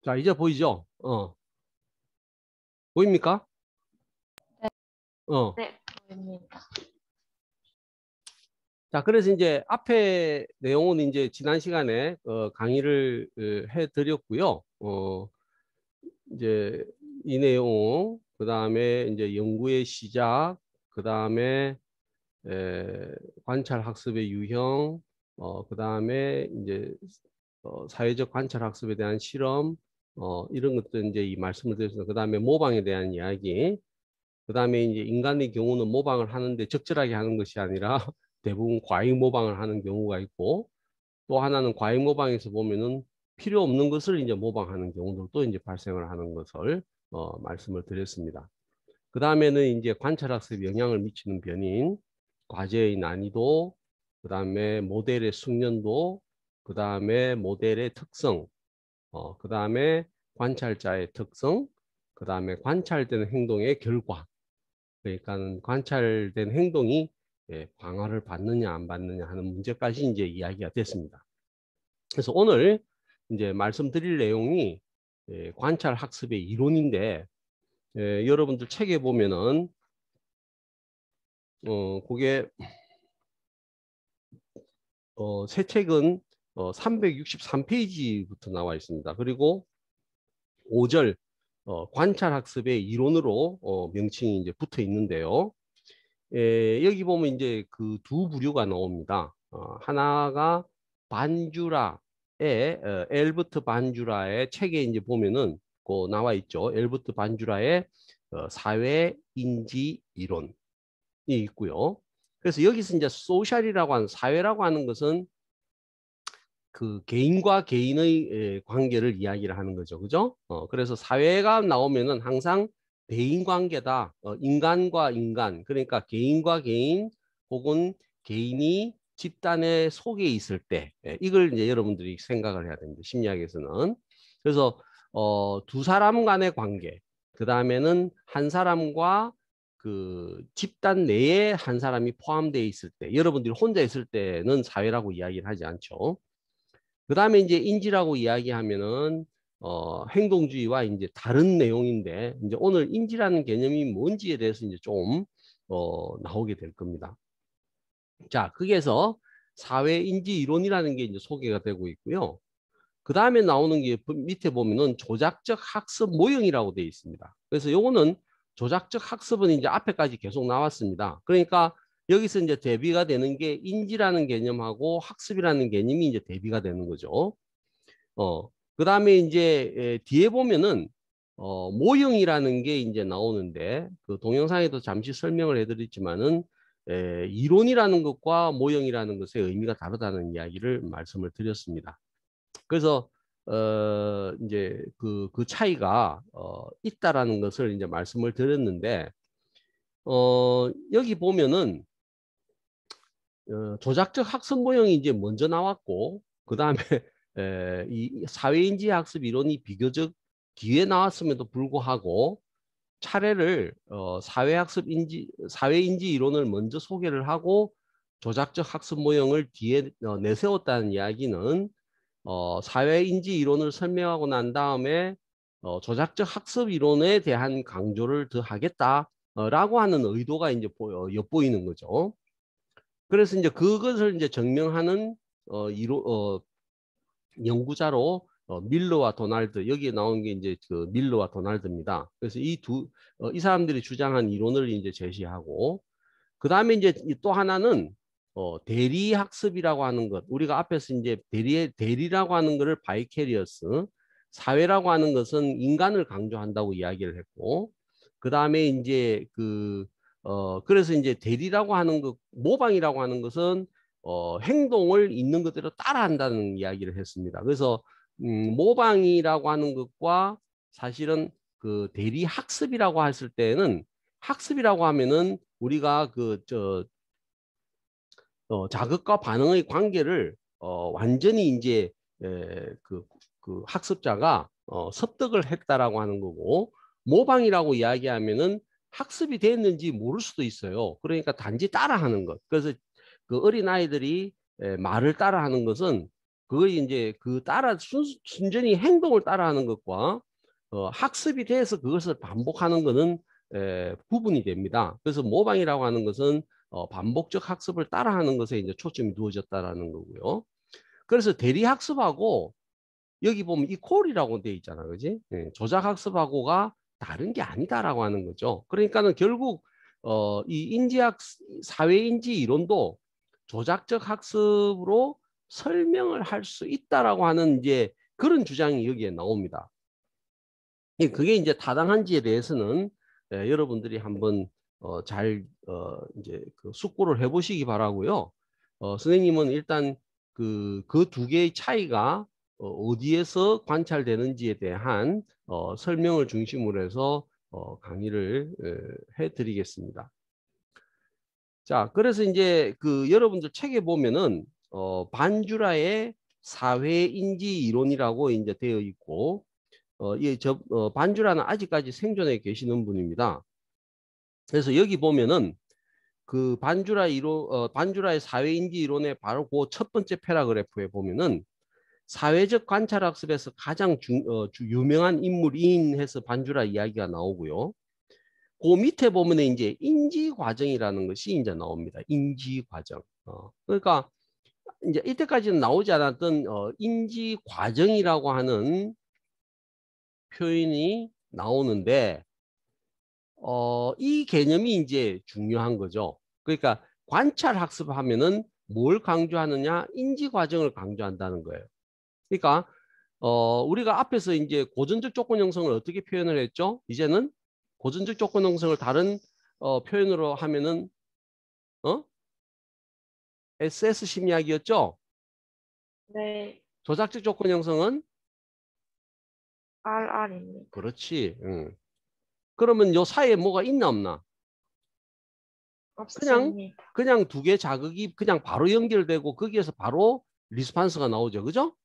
자, 이제 보이죠? 보입니까? 네. 어. 네, 보입니다. 자, 그래서 이제 앞에 내용은 이제 지난 시간에 강의를 해드렸고요. 이제 이 내용, 그 다음에 이제 연구의 시작, 그 다음에 관찰 학습의 유형, 그 다음에 이제 사회적 관찰 학습에 대한 실험, 이런 것들 이제 이 말씀을 드렸습니다. 그 다음에 모방에 대한 이야기, 그 다음에 이제 인간의 경우는 모방을 하는데 적절하게 하는 것이 아니라 대부분 과잉 모방을 하는 경우가 있고, 또 하나는 과잉 모방에서 보면은 필요 없는 것을 이제 모방하는 경우들도 이제 발생을 하는 것을 말씀을 드렸습니다. 그 다음에는 이제 관찰학습에 영향을 미치는 변인, 과제의 난이도, 그 다음에 모델의 숙련도, 그 다음에 모델의 특성, 그 다음에 관찰자의 특성, 그 다음에 관찰되는 행동의 결과. 그러니까 관찰된 행동이 방어를 받느냐 안 받느냐 하는 문제까지 이제 이야기가 됐습니다. 그래서 오늘 이제 말씀드릴 내용이 관찰 학습의 이론인데, 여러분들 책에 보면은 그게 새 책은 363페이지부터 나와 있습니다. 그리고 5절 관찰 학습의 이론으로 명칭이 이제 붙어 있는데요. 여기 보면 이제 그 두 부류가 나옵니다. 하나가 반주라의 엘버트 반주라의 책에 이제 보면은 그 나와 있죠. 엘버트 반주라의 사회 인지 이론이 있고요. 그래서 여기서 이제 소셜이라고 하는 사회라고 하는 것은 그 개인과 개인의 관계를 이야기를 하는 거죠. 그죠? 그래서 사회가 나오면은 항상 대인 관계다. 인간과 인간. 그러니까 개인과 개인 혹은 개인이 집단의 속에 있을 때 이걸 이제 여러분들이 생각을 해야 됩니다. 심리학에서는. 그래서 두 사람 간의 관계. 그 다음에는 한 사람과 그 집단 내에 한 사람이 포함되어 있을 때, 여러분들이 혼자 있을 때는 사회라고 이야기를 하지 않죠. 그 다음에 이제 인지라고 이야기하면은 행동주의와 이제 다른 내용인데, 이제 오늘 인지라는 개념이 뭔지에 대해서 이제 좀 나오게 될 겁니다. 자, 거기에서 사회인지 이론이라는 게 이제 소개가 되고 있고요. 그 다음에 나오는 게 밑에 보면은 조작적 학습 모형이라고 되어 있습니다. 그래서 요거는 조작적 학습은 이제 앞에까지 계속 나왔습니다. 그러니까 여기서 이제 대비가 되는 게 인지라는 개념하고 학습이라는 개념이 이제 대비가 되는 거죠. 그 다음에 이제 뒤에 보면은 모형이라는 게 이제 나오는데, 그 동영상에도 잠시 설명을 해드렸지만은 이론이라는 것과 모형이라는 것의 의미가 다르다는 이야기를 말씀을 드렸습니다. 그래서 이제 그 차이가 있다라는 것을 이제 말씀을 드렸는데, 여기 보면은 조작적 학습 모형이 이제 먼저 나왔고, 그 다음에 이 사회인지 학습 이론이 비교적 뒤에 나왔음에도 불구하고 차례를 사회인지 이론을 먼저 소개를 하고 조작적 학습 모형을 뒤에 내세웠다는 이야기는 사회인지 이론을 설명하고 난 다음에 조작적 학습 이론에 대한 강조를 더 하겠다라고 하는 의도가 이제 엿보이는 거죠. 그래서 이제 그것을 이제 증명하는 연구자로 밀러와 도널드, 여기에 나온 게 이제 그 밀러와 도널드입니다. 그래서 이 사람들이 주장한 이론을 이제 제시하고, 그 다음에 이제 또 하나는 대리 학습이라고 하는 것. 우리가 앞에서 이제 대리라고 하는 것을 바이캐리어스, 사회라고 하는 것은 인간을 강조한다고 이야기를 했고, 그 다음에 이제 그래서 이제 대리라고 하는 것, 모방이라고 하는 것은 행동을 있는 그대로 따라한다는 이야기를 했습니다. 그래서 모방이라고 하는 것과 사실은 그 대리 학습이라고 했을 때는, 학습이라고 하면은 우리가 자극과 반응의 관계를 완전히 이제 그 학습자가 습득을 했다라고 하는 거고, 모방이라고 이야기하면은 학습이 됐는지 모를 수도 있어요. 그러니까 단지 따라하는 것. 그래서 그 어린 아이들이 말을 따라하는 것은 그걸 이제 순전히 행동을 따라하는 것과 학습이 돼서 그것을 반복하는 것은 구분이 됩니다. 그래서 모방이라고 하는 것은 반복적 학습을 따라하는 것에 이제 초점이 두어졌다라는 거고요. 그래서 대리 학습하고 여기 보면 이퀄이라고 돼 있잖아, 그지? 조작 학습하고가 다른 게 아니다라고 하는 거죠. 그러니까는 결국 이 사회인지 이론도 조작적 학습으로 설명을 할 수 있다라고 하는 이제 그런 주장이 여기에 나옵니다. 그게 이제 타당한지에 대해서는 여러분들이 한번 잘 이제 그 숙고를 해보시기 바라고요. 선생님은 일단 그 두 개의 차이가 어디에서 관찰되는지에 대한 설명을 중심으로 해서 강의를 해드리겠습니다. 자, 그래서 이제 그 여러분들 책에 보면은 반주라의 사회인지 이론이라고 이제 되어 있고, 반주라는 아직까지 생존해 계시는 분입니다. 그래서 여기 보면은 그 반주라의 사회인지 이론의 바로 그 첫 번째 패러그래프에 보면은 사회적 관찰학습에서 가장 유명한 인물인 해서 반주라 이야기가 나오고요. 그 밑에 보면 이제 인지 과정이라는 것이 이제 나옵니다. 인지 과정. 그러니까 이제 이때까지는 나오지 않았던 인지 과정이라고 하는 표현이 나오는데 이 개념이 이제 중요한 거죠. 그러니까 관찰 학습하면은 뭘 강조하느냐? 인지 과정을 강조한다는 거예요. 그러니까 우리가 앞에서 이제 고전적 조건 형성을 어떻게 표현을 했죠? 이제는 고전적 조건 형성을 다른 표현으로 하면은 SS 심리학이었죠? 네. 조작적 조건 형성은 RR입니다. 그렇지. 그러면 요 사이에 뭐가 있나 없나? 없습니다. 그냥 두 개 자극이 그냥 바로 연결되고 거기에서 바로 리스판스가 나오죠. 그죠?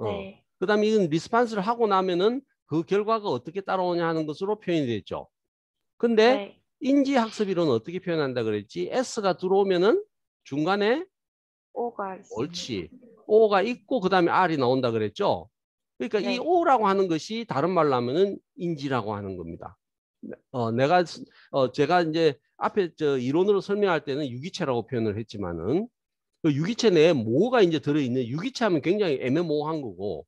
네. 그다음에 이건 리스판스를 하고 나면은 그 결과가 어떻게 따라오냐 하는 것으로 표현이 됐죠. 근데 네. 인지학습이론은 어떻게 표현한다 그랬지? S가 들어오면은 중간에 O가 있습니다. 옳지. O가 있고 그다음에 R이 나온다 그랬죠. 그러니까 이 네. O라고 하는 것이 다른 말로 하면은 인지라고 하는 겁니다. 제가 이제 앞에 이론으로 설명할 때는 유기체라고 표현을 했지만은 그 유기체 내에 뭐가 이제 들어있는 유기체 하면 굉장히 애매모호한 거고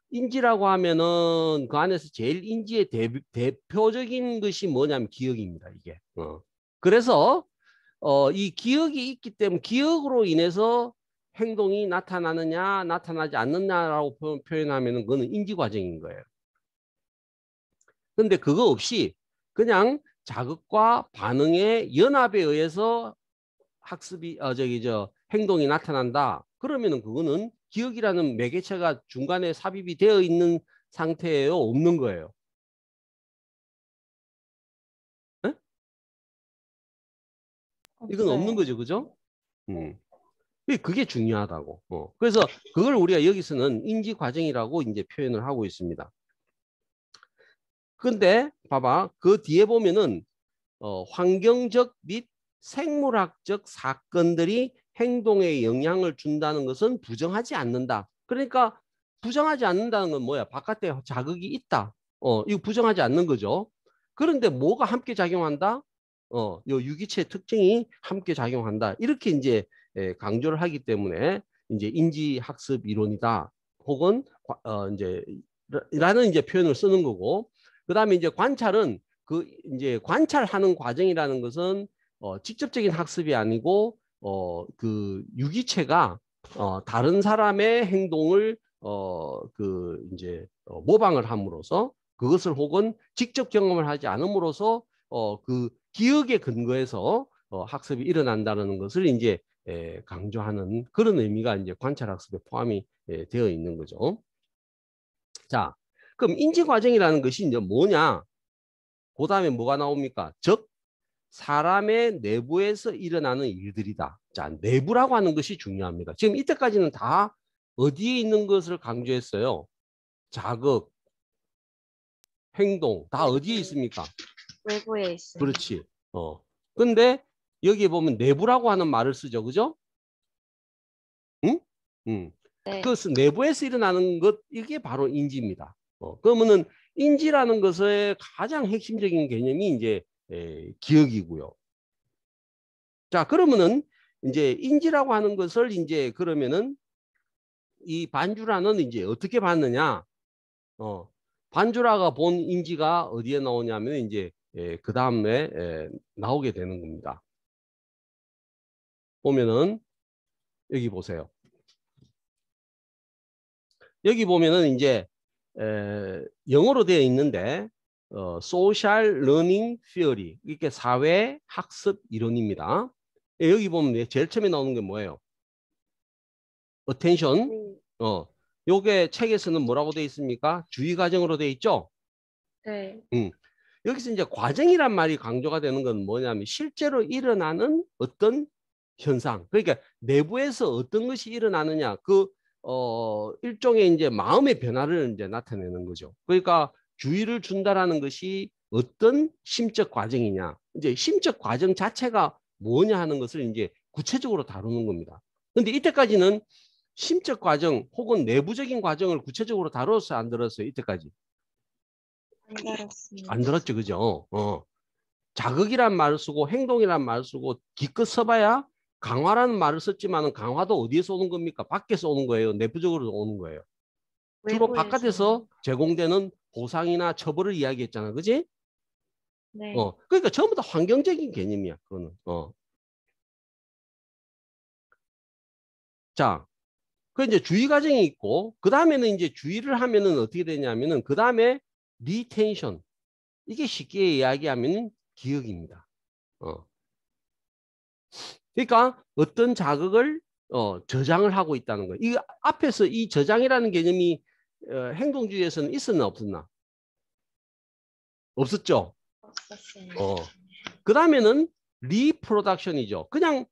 인지라고 하면은 그 안에서 제일 인지의 대표적인 것이 뭐냐면 기억입니다. 이게. 그래서 이 기억이 있기 때문에 기억으로 인해서 행동이 나타나느냐 나타나지 않느냐라고 표현하면은 그거는 인지 과정인 거예요. 근데 그거 없이 그냥 자극과 반응의 연합에 의해서 행동이 나타난다. 그러면은 그거는 기억이라는 매개체가 중간에 삽입이 되어 있는 상태예요? 없는 거예요? 에? 이건 없는 없어요. 거죠. 그죠? 그게 중요하다고. 그래서 그걸 우리가 여기서는 인지 과정이라고 이제 표현을 하고 있습니다. 근데 봐봐. 그 뒤에 보면은 환경적 및 생물학적 사건들이 행동에 영향을 준다는 것은 부정하지 않는다. 그러니까 부정하지 않는다는 건 뭐야? 바깥에 자극이 있다. 이거 부정하지 않는 거죠. 그런데 뭐가 함께 작용한다? 요 유기체 특징이 함께 작용한다. 이렇게 이제 강조를 하기 때문에 이제 인지학습 이론이다. 혹은 이제 라는 이제 표현을 쓰는 거고, 그다음에 이제 관찰은 그 이제 관찰하는 과정이라는 것은 직접적인 학습이 아니고 그 유기체가 다른 사람의 행동을 그 이제 모방을 함으로써 그것을 혹은 직접 경험을 하지 않음으로써 그 기억에 근거해서 학습이 일어난다는 것을 이제 강조하는 그런 의미가 이제 관찰 학습에 포함이 되어 있는 거죠. 자, 그럼 인지 과정이라는 것이 이제 뭐냐? 그 다음에 뭐가 나옵니까? 즉 사람의 내부에서 일어나는 일들이다. 자, 내부라고 하는 것이 중요합니다. 지금 이때까지는 다 어디에 있는 것을 강조했어요? 자극, 행동, 다 어디에 있습니까? 외부에 있습니다. 그렇지. 근데 여기에 보면 내부라고 하는 말을 쓰죠. 그죠? 응? 네. 그 내부에서 일어나는 것, 이게 바로 인지입니다. 그러면은 인지라는 것의 가장 핵심적인 개념이 이제 기억이고요. 자, 그러면은 이제 인지라고 하는 것을 이제 그러면은 이 반주라는 이제 어떻게 봤느냐? 반주라가 본 인지가 어디에 나오냐면 이제 그 다음에 나오게 되는 겁니다. 보면은 여기 보세요. 여기 보면은 이제 영어로 되어 있는데 Social Learning Theory, 이게 사회 학습 이론입니다. 여기 보면 제일 처음에 나오는 게 뭐예요? Attention. 요게 책에서는 뭐라고 되어 있습니까? 주의 과정으로 되어 있죠? 네. 여기서 이제 과정이란 말이 강조가 되는 건 뭐냐면 실제로 일어나는 어떤 현상. 그러니까 내부에서 어떤 것이 일어나느냐. 일종의 이제 마음의 변화를 이제 나타내는 거죠. 그러니까 주의를 준다라는 것이 어떤 심적 과정이냐. 이제 심적 과정 자체가 뭐냐 하는 것을 이제 구체적으로 다루는 겁니다. 근데 이때까지는 심적 과정 혹은 내부적인 과정을 구체적으로 다뤘어요, 안 들었어요? 이때까지. 안 들었습니다. 안 들었죠, 그죠? 자극이란 말을 쓰고 행동이란 말을 쓰고 기껏 써봐야 강화라는 말을 썼지만은 강화도 어디에서 오는 겁니까? 밖에서 오는 거예요. 내부적으로 오는 거예요. 주로 외부에서. 바깥에서 제공되는 보상이나 처벌을 이야기했잖아, 그지? 네. 그러니까 전부 다 환경적인 개념이야, 그거는. 자, 그 이제 주의 과정이 있고 그 다음에는 이제 주의를 하면은 어떻게 되냐면은 그 다음에 리텐션. 이게 쉽게 이야기하면 기억입니다. 그러니까 어떤 자극을 저장을 하고 있다는 거예요. 이 앞에서 이 저장이라는 개념이 행동주의에서는 있었나 없었나? 없었죠. 없었습니다. 그 다음에는 리프로덕션이죠. 그냥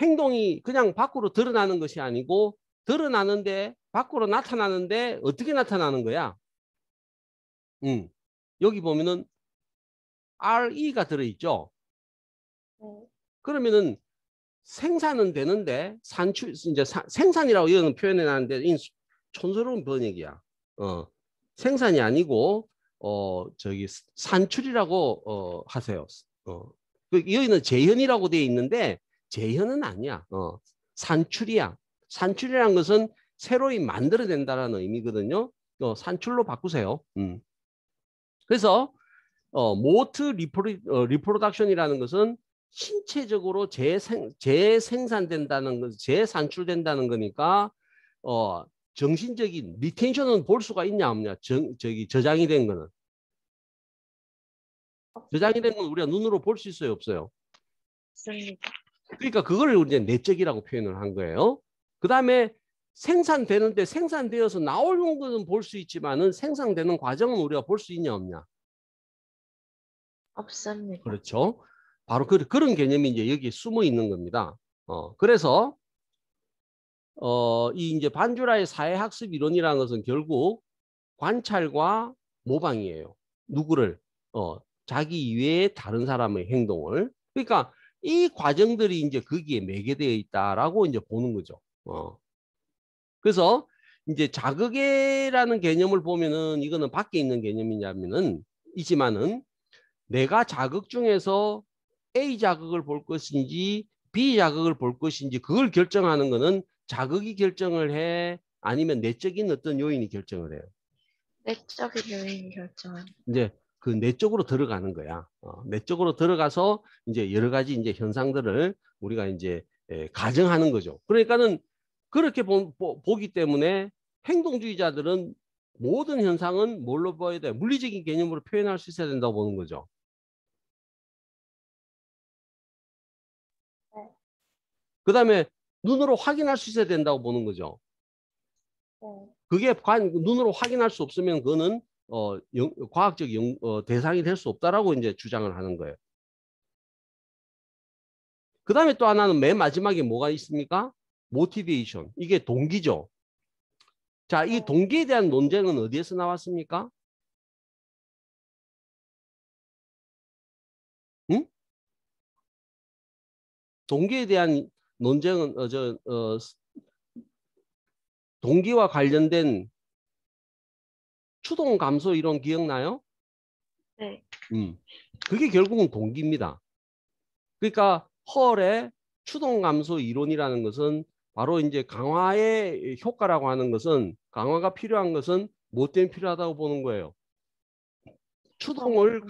행동이 그냥 밖으로 드러나는 것이 아니고 드러나는데 밖으로 나타나는데 어떻게 나타나는 거야? 여기 보면은 RE가 들어있죠. 그러면은 생산은 되는데 산출 이제 생산이라고 이런 표현해 놨는데 촌스러운 번역이야. 생산이 아니고 저기 산출이라고 하세요. 여기는 재현이라고 되어 있는데 재현은 아니야. 산출이야. 산출이라는 것은 새로이 만들어낸다라는 의미거든요. 산출로 바꾸세요. 그래서 모트 리프로덕션이라는 것은 신체적으로 재생산된다는 것, 재산출된다는 거니까 정신적인 리텐션은 볼 수가 있냐 없냐? 저장이 된 거는. 저장이 된 건 우리가 눈으로 볼 수 있어요, 없어요? 없습니다. 그러니까 그걸 이제 내적이라고 표현을 한 거예요. 그다음에 생산되는데 생산되어서 나오는 것은 볼 수 있지만은 생산되는 과정은 우리가 볼 수 있냐 없냐? 없습니다. 그렇죠. 바로 그런 개념이 이제 여기 숨어 있는 겁니다. 그래서 이 이제 반주라의 사회학습 이론이라는 것은 결국 관찰과 모방이에요. 누구를 자기 이외의 다른 사람의 행동을. 그러니까 이 과정들이 이제 거기에 매개되어 있다라고 이제 보는 거죠. 그래서 이제 자극이라는 개념을 보면은 이거는 밖에 있는 개념이냐면은 이지만은 내가 자극 중에서 A 자극을 볼 것인지 B 자극을 볼 것인지 그걸 결정하는 거는 자극이 결정을 해 아니면 내적인 어떤 요인이 결정을 해요. 내적인 요인이 결정합니다. 이제 그 내적으로 들어가는 거야. 내적으로 들어가서 이제 여러 가지 이제 현상들을 우리가 이제 가정하는 거죠. 그러니까는 그렇게 보기 때문에 행동주의자들은 모든 현상은 뭘로 봐야 돼? 물리적인 개념으로 표현할 수 있어야 된다고 보는 거죠. 네. 그 다음에 눈으로 확인할 수 있어야 된다고 보는 거죠. 그게 눈으로 확인할 수 없으면 그거는 과학적 대상이 될 수 없다라고 이제 주장을 하는 거예요. 그 다음에 또 하나는 맨 마지막에 뭐가 있습니까? 모티베이션. 이게 동기죠. 자, 이 동기에 대한 논쟁은 어디에서 나왔습니까? 응? 동기에 대한 논쟁은 동기와 관련된 추동 감소 이론 기억나요? 네. 그게 결국은 동기입니다. 그러니까 헐의 추동 감소 이론이라는 것은 바로 이제 강화의 효과라고 하는 것은, 강화가 필요한 것은 뭐 때문에 필요하다고 보는 거예요? 추동을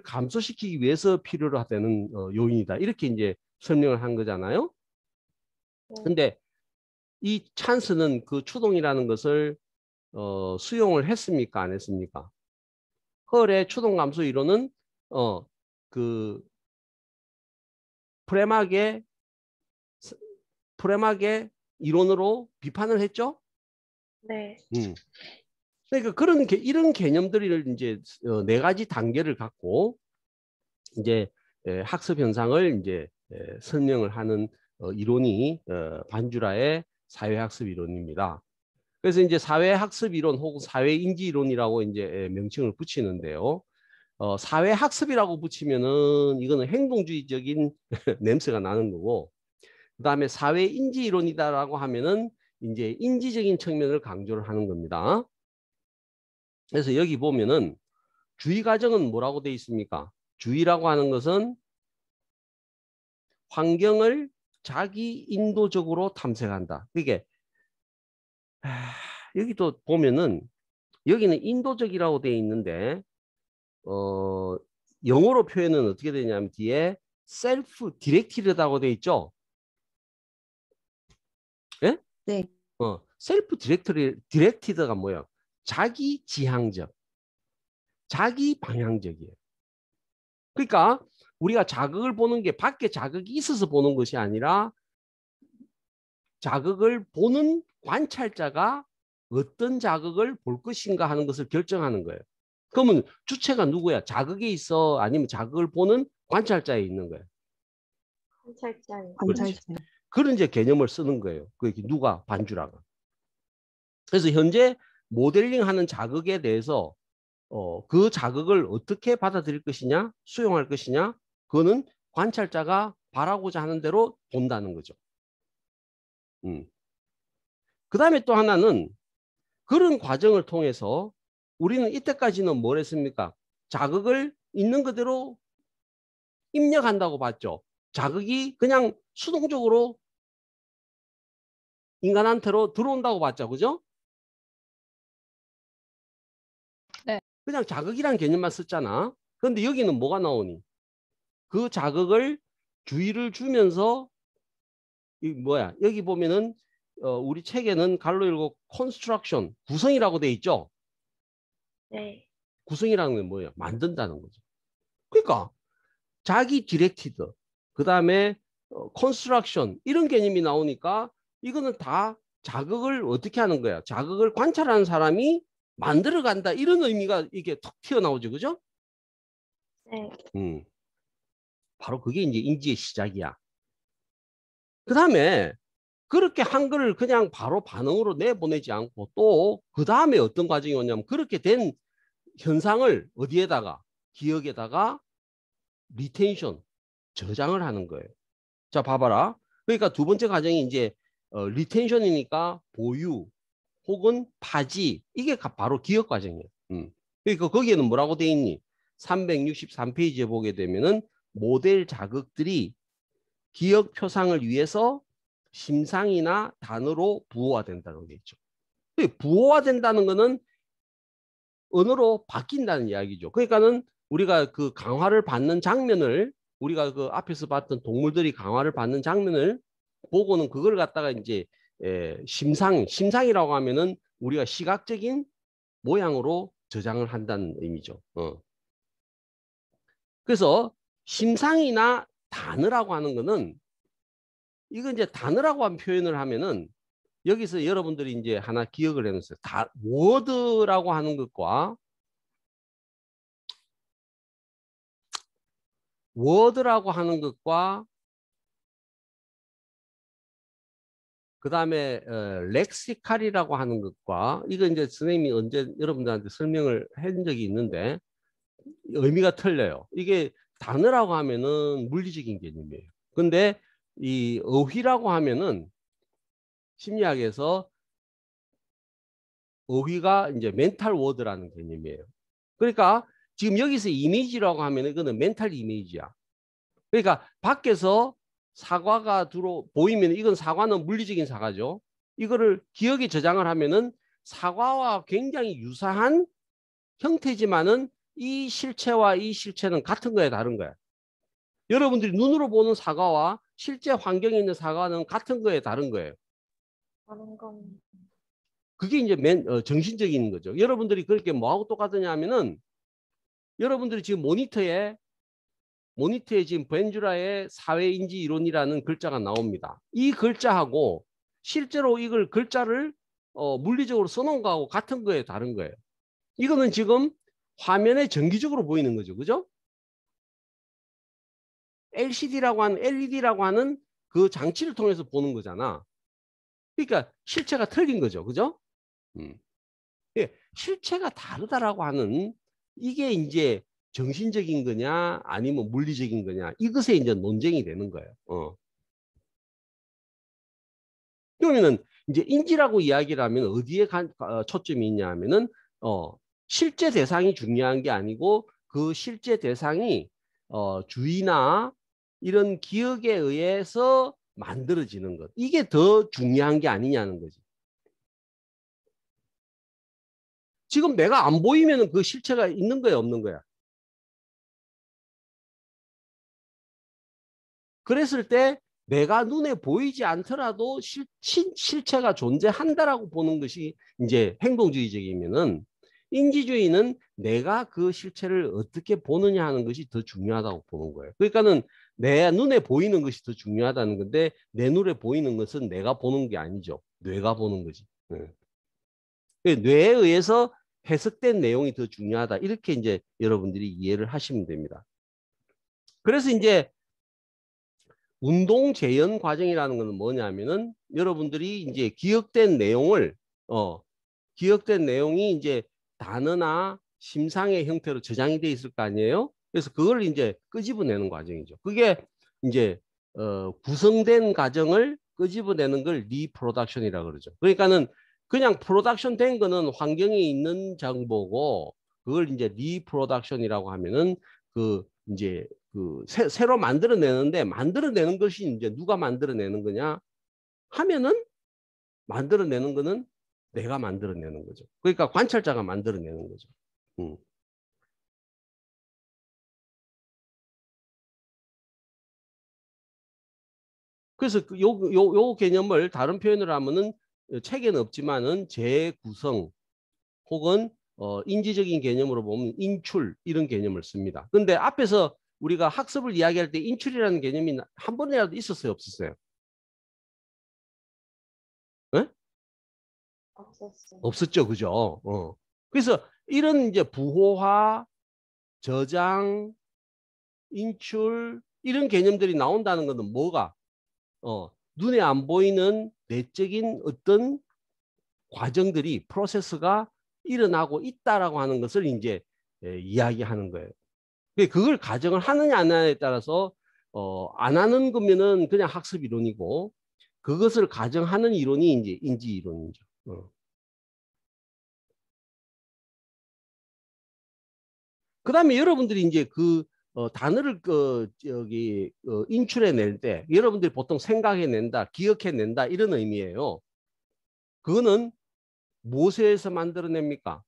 감소시키기 위해서 필요로 되는 요인이다. 이렇게 이제 설명을 한 거잖아요. 네. 근데 이 찬스는 그 추동이라는 것을 수용을 했습니까? 안 했습니까? 헐의 추동 감소 이론은 그 프레막의 이론으로 비판을 했죠. 네. 그러니까 이런 개념들을 이제 네 가지 단계를 갖고 이제 학습 현상을 이제 설명을 하는 이론이 반주라의 사회학습 이론입니다. 그래서 이제 사회학습 이론 혹은 사회인지 이론이라고 이제 명칭을 붙이는데요. 사회학습이라고 붙이면은 이거는 행동주의적인 냄새가 나는 거고, 그다음에 사회인지 이론이다라고 하면은 이제 인지적인 측면을 강조를 하는 겁니다. 그래서 여기 보면은 주의 과정은 뭐라고 되어 있습니까? 주의라고 하는 것은 환경을 자기 인도적으로 탐색한다. 그게 여기도 보면은 여기는 인도적이라고 되어 있는데 영어로 표현은 어떻게 되냐면 뒤에 셀프 디렉티드라고 되어 있죠. 예? 네. 셀프 디렉티드가 뭐예요? 자기 지향적, 자기 방향적이에요. 그러니까 우리가 자극을 보는 게 밖에 자극이 있어서 보는 것이 아니라 자극을 보는 관찰자가 어떤 자극을 볼 것인가 하는 것을 결정하는 거예요. 그러면 주체가 누구야? 자극이 있어? 아니면 자극을 보는 관찰자에 있는 거예요? 관찰자예요. 관찰자. 그런 이제 개념을 쓰는 거예요. 그 누가? 반주라가. 그래서 현재 모델링하는 자극에 대해서 그 자극을 어떻게 받아들일 것이냐, 수용할 것이냐, 그거는 관찰자가 바라고자 하는 대로 본다는 거죠. 그 다음에 또 하나는 그런 과정을 통해서 우리는 이때까지는 뭘 했습니까? 자극을 있는 그대로 입력한다고 봤죠. 자극이 그냥 수동적으로 인간한테로 들어온다고 봤죠. 그죠? 네. 그냥 자극이란 개념만 썼잖아. 그런데 여기는 뭐가 나오니? 그 자극을 주의를 주면서 이 뭐야? 여기 보면은 우리 책에는 갈로 읽고 컨스트럭션, 구성이라고 돼 있죠. 네. 구성이라는 건 뭐예요? 만든다는 거죠. 그러니까 자기 디렉티드, 그 다음에 컨스트럭션 이런 개념이 나오니까 이거는 다 자극을 어떻게 하는 거야? 자극을 관찰하는 사람이 만들어 간다 이런 의미가 이게 툭 튀어나오죠. 그죠? 네. 바로 그게 이제 인지의 시작이야. 그 다음에 그렇게 한글을 그냥 바로 반응으로 내보내지 않고 또 그 다음에 어떤 과정이 오냐면 그렇게 된 현상을 어디에다가 기억에다가 리텐션 저장을 하는 거예요. 자 봐봐라. 그러니까 두 번째 과정이 이제 리텐션이니까 보유 혹은 파지 이게 바로 기억 과정이에요. 그러니까 거기에는 뭐라고 돼 있니? 363페이지에 보게 되면은 모델 자극들이 기억 표상을 위해서 심상이나 단어로 부호화된다고 돼 있죠. 부호화된다는 거는 언어로 바뀐다는 이야기죠. 그러니까는 우리가 그 강화를 받는 장면을 우리가 그 앞에서 봤던 동물들이 강화를 받는 장면을 보고는 그걸 갖다가 이제 심상이라고 하면은 우리가 시각적인 모양으로 저장을 한다는 의미죠. 그래서 심상이나 단어라고 하는 거는 이거 이제 단어라고 한 표현을 하면은 여기서 여러분들이 이제 하나 기억을 해놓으세요. 워드라고 하는 것과 그 다음에 렉시칼이라고 하는 것과 이거 이제 선생님이 언제 여러분들한테 설명을 한 적이 있는데 의미가 틀려요. 이게 단어라고 하면은 물리적인 개념이에요. 근데 이 어휘라고 하면은 심리학에서 어휘가 이제 멘탈 워드라는 개념이에요. 그러니까 지금 여기서 이미지라고 하면 이거는 멘탈 이미지야. 그러니까 밖에서 사과가 보이면 이건 사과는 물리적인 사과죠. 이거를 기억에 저장을 하면은 사과와 굉장히 유사한 형태지만은 이 실체와 이 실체는 같은 거야, 다른 거야. 여러분들이 눈으로 보는 사과와 실제 환경에 있는 사과는 같은 거에 다른 거예요. 다른 건 그게 이제 정신적인 거죠. 여러분들이 그렇게 뭐하고 똑같으냐 하면은 여러분들이 지금 모니터에 지금 벤주라의 사회인지 이론이라는 글자가 나옵니다. 이 글자하고 실제로 이걸 글자를 물리적으로 써놓은 거하고 같은 거예요, 다른 거예요. 이거는 지금 화면에 정기적으로 보이는 거죠. 그죠? LCD라고 하는 LED라고 하는 그 장치를 통해서 보는 거잖아. 그러니까 실체가 틀린 거죠. 그죠? 예, 실체가 다르다라고 하는 이게 이제 정신적인 거냐 아니면 물리적인 거냐 이것에 이제 논쟁이 되는 거예요. 그러면은 이제 인지라고 이야기를 하면 어디에 초점이 있냐 하면은 실제 대상이 중요한 게 아니고 그 실제 대상이 주의나 이런 기억에 의해서 만들어지는 것. 이게 더 중요한 게 아니냐는 거지. 지금 내가 안 보이면은 그 실체가 있는 거야, 없는 거야? 그랬을 때 내가 눈에 보이지 않더라도 실체가 존재한다라고 보는 것이 이제 행동주의적이면은 인지주의는 내가 그 실체를 어떻게 보느냐 하는 것이 더 중요하다고 보는 거예요. 그러니까는 내 눈에 보이는 것이 더 중요하다는 건데 내 눈에 보이는 것은 내가 보는 게 아니죠. 뇌가 보는 거지. 뇌에 의해서 해석된 내용이 더 중요하다. 이렇게 이제 여러분들이 이해를 하시면 됩니다. 그래서 이제 운동 재현 과정이라는 것은 뭐냐면은 여러분들이 이제 기억된 내용이 이제 단어나 심상의 형태로 저장이 돼 있을 거 아니에요. 그래서 그걸 이제 끄집어내는 과정이죠. 그게 이제 구성된 과정을 끄집어내는 걸 리프로덕션이라고 그러죠. 그러니까는 그냥 프로덕션 된 거는 환경에 있는 정보고 그걸 이제 리프로덕션이라고 하면은 그 이제 새로 만들어내는데 만들어내는 것이 이제 누가 만들어내는 거냐 하면은 만들어내는 거는 내가 만들어내는 거죠. 그러니까 관찰자가 만들어내는 거죠. 그래서 요 개념을 다른 표현으로 하면은 책에는 없지만은 재구성 혹은 인지적인 개념으로 보면 인출 이런 개념을 씁니다. 근데 앞에서 우리가 학습을 이야기할 때 인출이라는 개념이 한 번이라도 있었어요, 없었어요? 네? 없었어요. 없었죠, 그죠? 그래서 이런 이제 부호화, 저장, 인출 이런 개념들이 나온다는 것은 뭐가 눈에 안 보이는 내적인 어떤 과정들이 프로세스가 일어나고 있다라고 하는 것을 이제 이야기하는 거예요. 그걸 가정을 하느냐 안 하느냐에 따라서 안 하는 거면은 그냥 학습 이론이고 그것을 가정하는 이론이 이제 인지 이론이죠. 그다음에 여러분들이 이제 단어를 인출해낼 때 여러분들이 보통 생각해낸다, 기억해낸다 이런 의미예요. 그거는 무엇에서 만들어냅니까?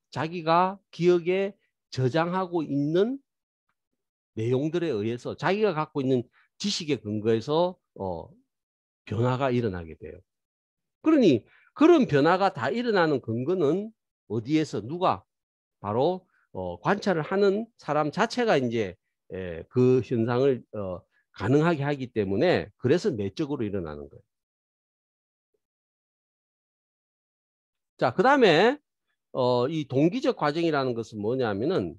자기가 기억에 저장하고 있는 내용들에 의해서 자기가 갖고 있는 지식에 근거해서 변화가 일어나게 돼요. 그러니 그런 변화가 다 일어나는 근거는 어디에서 누가 바로 관찰을 하는 사람 자체가 이제 그 현상을 가능하게 하기 때문에 그래서 내적으로 일어나는 거예요. 자, 그다음에 이 동기적 과정이라는 것은 뭐냐면은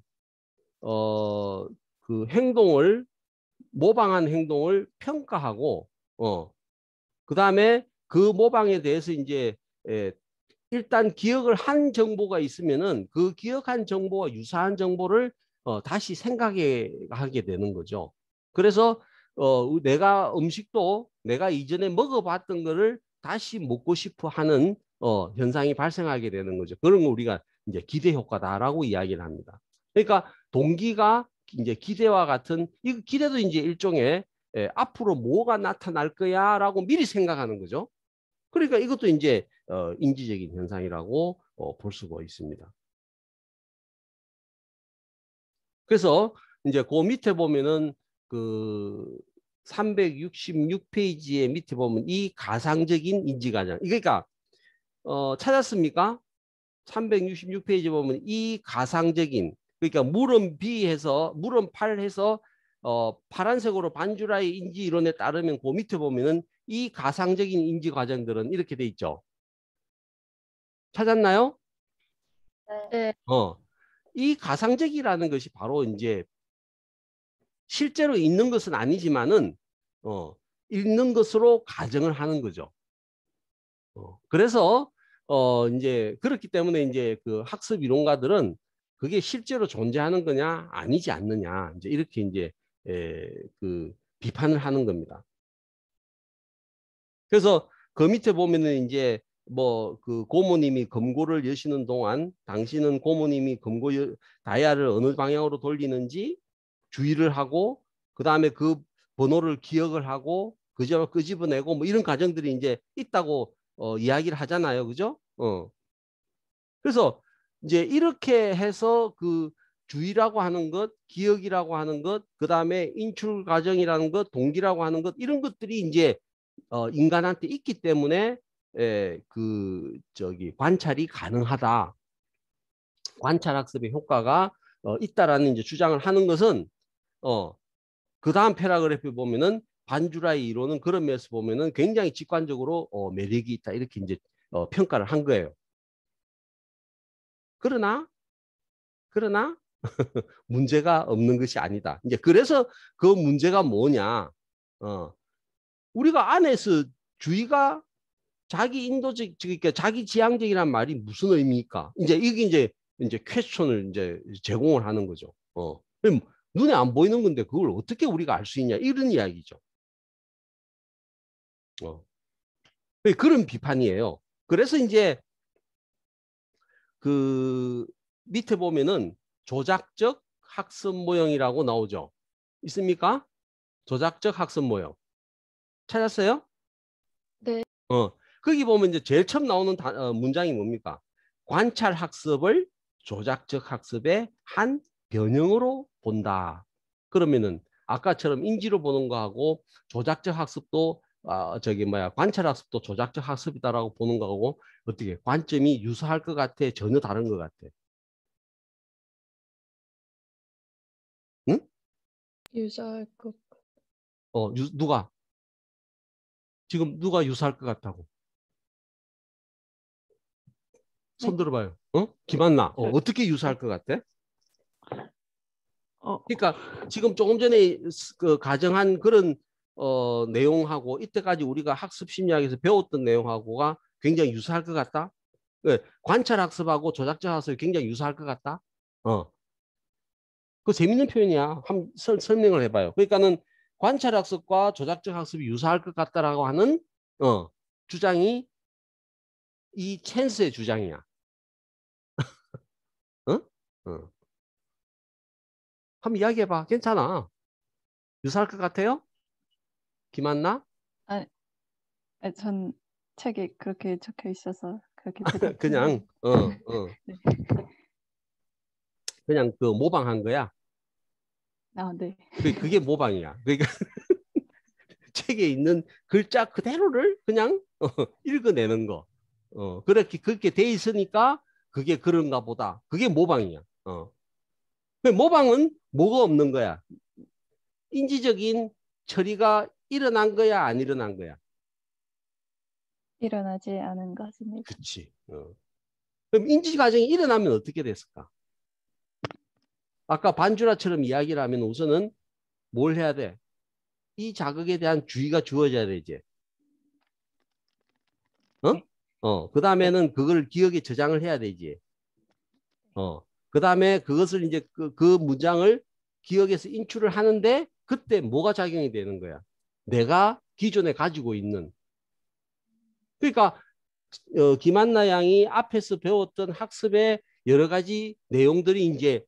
그 행동을 모방한 행동을 평가하고 그다음에 그 모방에 대해서 이제 일단 기억을 한 정보가 있으면은 그 기억한 정보와 유사한 정보를 다시 생각해 하게 되는 거죠. 그래서 내가 음식도 내가 이전에 먹어봤던 거를 다시 먹고 싶어 하는 현상이 발생하게 되는 거죠. 그런 거 우리가 이제 기대 효과다라고 이야기를 합니다. 그러니까 동기가 이제 기대와 같은 이 기대도 이제 일종의 앞으로 뭐가 나타날 거야라고 미리 생각하는 거죠. 그러니까 이것도 이제 인지적인 현상이라고 볼 수가 있습니다. 그래서 이제 그 밑에 보면은 그 366페이지의 밑에 보면 이 가상적인 인지과정. 그러니까 찾았습니까? 366페이지 보면 이 가상적인 그러니까 물음 B해서 물음 8해서 파란색으로 반주라의 인지 이론에 따르면 그 밑에 보면은 이 가상적인 인지 과정들은 이렇게 돼 있죠. 찾았나요? 네. 이 가상적이라는 것이 바로 이제 실제로 있는 것은 아니지만은 있는 것으로 가정을 하는 거죠. 그래서 이제 그렇기 때문에 이제 그 학습 이론가들은 그게 실제로 존재하는 거냐 아니지 않느냐 이제 이렇게 이제 그 비판을 하는 겁니다. 그래서 그 밑에 보면은 이제 뭐 그 고모님이 금고를 여시는 동안 당신은 고모님이 금고 다이아를 어느 방향으로 돌리는지 주의를 하고 그 다음에 그 번호를 기억을 하고 그저 끄집어내고 뭐 이런 과정들이 이제 있다고 이야기를 하잖아요, 그죠? 그래서 이제 이렇게 해서 그 주의라고 하는 것, 기억이라고 하는 것, 그 다음에 인출 과정이라는 것, 동기라고 하는 것 이런 것들이 이제 인간한테 있기 때문에 그 저기 관찰이 가능하다. 관찰 학습의 효과가 있다라는 이제 주장을 하는 것은 그 다음 패러그래프에 보면은 반주라의 이론은 그런 면에서 보면은 굉장히 직관적으로 매력이 있다 이렇게 이제 평가를 한 거예요. 그러나 문제가 없는 것이 아니다. 이제 그래서 그 문제가 뭐냐? 우리가 안에서 주의가 자기 인도적, 그러니까 자기 지향적이란 말이 무슨 의미입니까? 이제 이게 이제 퀘스천을 이제 제공을 하는 거죠. 그럼 눈에 안 보이는 건데 그걸 어떻게 우리가 알 수 있냐 이런 이야기죠. 그런 비판이에요. 그래서 이제 그 밑에 보면은 조작적 학습 모형이라고 나오죠. 있습니까? 조작적 학습 모형. 찾았어요? 네. 거기 보면 이제 제일 처음 나오는 문장이 뭡니까? 관찰 학습을 조작적 학습의 한 변형으로 본다. 그러면은 아까처럼 인지로 보는 거하고 조작적 학습도 저기 뭐야 관찰 학습도 조작적 학습이다라고 보는 거하고 어떻게 관점이 유사할 것 같아? 전혀 다른 것 같아. 응? 유사할 것. 누가? 지금 누가 유사할 것 같다고? 손 네. 들어봐요. 김한나. 저- 어떻게 유사할 것 같아? 어, 그러니까 지금 조금 전에 그 가정한 그런 내용하고 이때까지 우리가 학습 심리학에서 배웠던 내용하고가 굉장히 유사할 것 같다. 관찰 학습하고 조작적 학습이 굉장히 유사할 것 같다. 그 재밌는 표현이야. 한번 설명을 해봐요. 그러니까는 관찰 학습과 조작적 학습이 유사할 것 같다라고 하는 주장이 이 챈스의 주장이야. 어? 어. 한번 이야기해봐. 괜찮아. 유사할 것 같아요? 김한나? 아니, 전 책에 그렇게 적혀 있어서 그렇게 대답. 그냥 네. 그냥 그 모방한 거야. 네. 그게 모방이야. 그러니까 책에 있는 글자 그대로를 그냥 읽어내는 거. 그렇게 돼 있으니까 그게 그런가 보다. 그게 모방이야. 모방은 뭐가 없는 거야? 인지적인 처리가 일어난 거야, 안 일어난 거야? 일어나지 않은 것입니다. 그렇지. 그럼 인지 과정이 일어나면 어떻게 됐을까? 아까 반주라처럼 이야기를 하면 우선은 뭘 해야 돼? 이 자극에 대한 주의가 주어져야 되지. 네. 그 다음에는 그걸 기억에 저장을 해야 되지. 그 다음에 그것을 이제 그 문장을 기억에서 인출을 하는데 그때 뭐가 작용이 되는 거야? 내가 기존에 가지고 있는. 그러니까 김한나 양이 앞에서 배웠던 학습의 여러 가지 내용들이 이제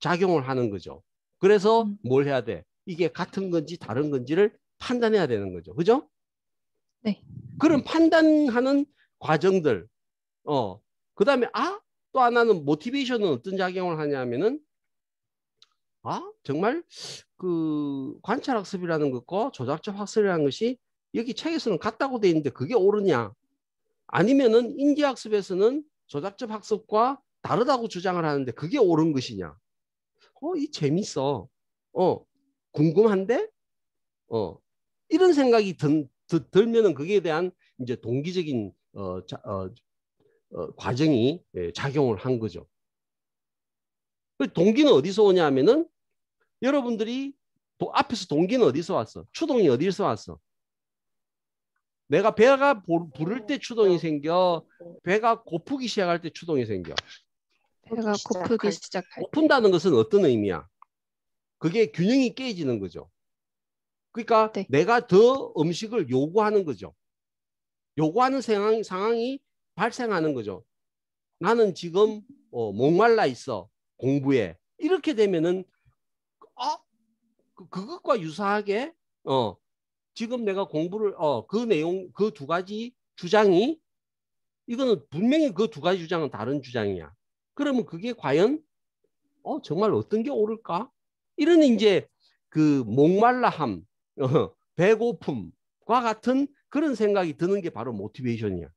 작용을 하는 거죠. 그래서 뭘 해야 돼? 이게 같은 건지 다른 건지를 판단해야 되는 거죠. 그죠? 네. 그런 판단하는 과정들. 그다음에 또 하나는 모티베이션은 어떤 작용을 하냐면은 정말 그 관찰학습이라는 것과 조작적 학습이라는 것이 여기 책에서는 같다고 돼 있는데 그게 옳으냐? 아니면은 인지학습에서는 조작적 학습과 다르다고 주장을 하는데 그게 옳은 것이냐? 이 재밌어. 궁금한데? 이런 생각이 들면은 거기에 대한 이제 동기적인 과정이 작용을 한 거죠. 동기는 어디서 오냐 하면은 여러분들이 앞에서 동기는 어디서 왔어? 추동이 어디서 왔어? 내가 배가 부를 때 추동이 생겨, 배가 고프기 시작할 때 추동이 생겨. 배가 고프기 시작할 때. 고픈다는 것은 어떤 의미야? 그게 균형이 깨지는 거죠. 그러니까 네. 내가 더 음식을 요구하는 거죠. 요구하는 상황이 발생하는 거죠. 나는 지금 목말라 있어. 공부에. 이렇게 되면은 그것과 유사하게 지금 내가 공부를 그 내용 그 두 가지 주장이 이거는 분명히 그 두 가지 주장은 다른 주장이야. 그러면 그게 과연 정말 어떤 게 옳을까? 이런 이제 그 목말라함, 배고픔과 같은 그런 생각이 드는 게 바로 모티베이션이야.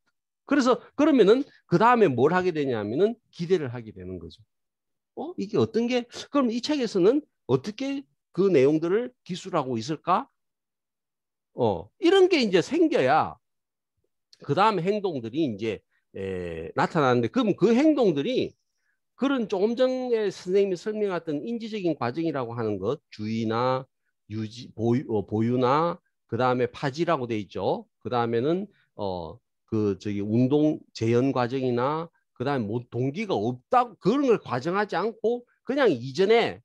그래서 그러면은 그 다음에 뭘 하게 되냐면은 기대를 하게 되는 거죠. 이게 어떤 게 그럼 이 책에서는 어떻게 그 내용들을 기술하고 있을까? 이런 게 이제 생겨야 그 다음 행동들이 이제 나타나는데 그럼 그 행동들이 그런 조금 전에 선생님이 설명했던 인지적인 과정이라고 하는 것, 주의나 유지, 보유나 그 다음에 파지라고 돼 있죠. 그 다음에는 운동 재현 과정이나 그 다음에 뭐 동기가 없다고 그런 걸 과정하지 않고 그냥 이전에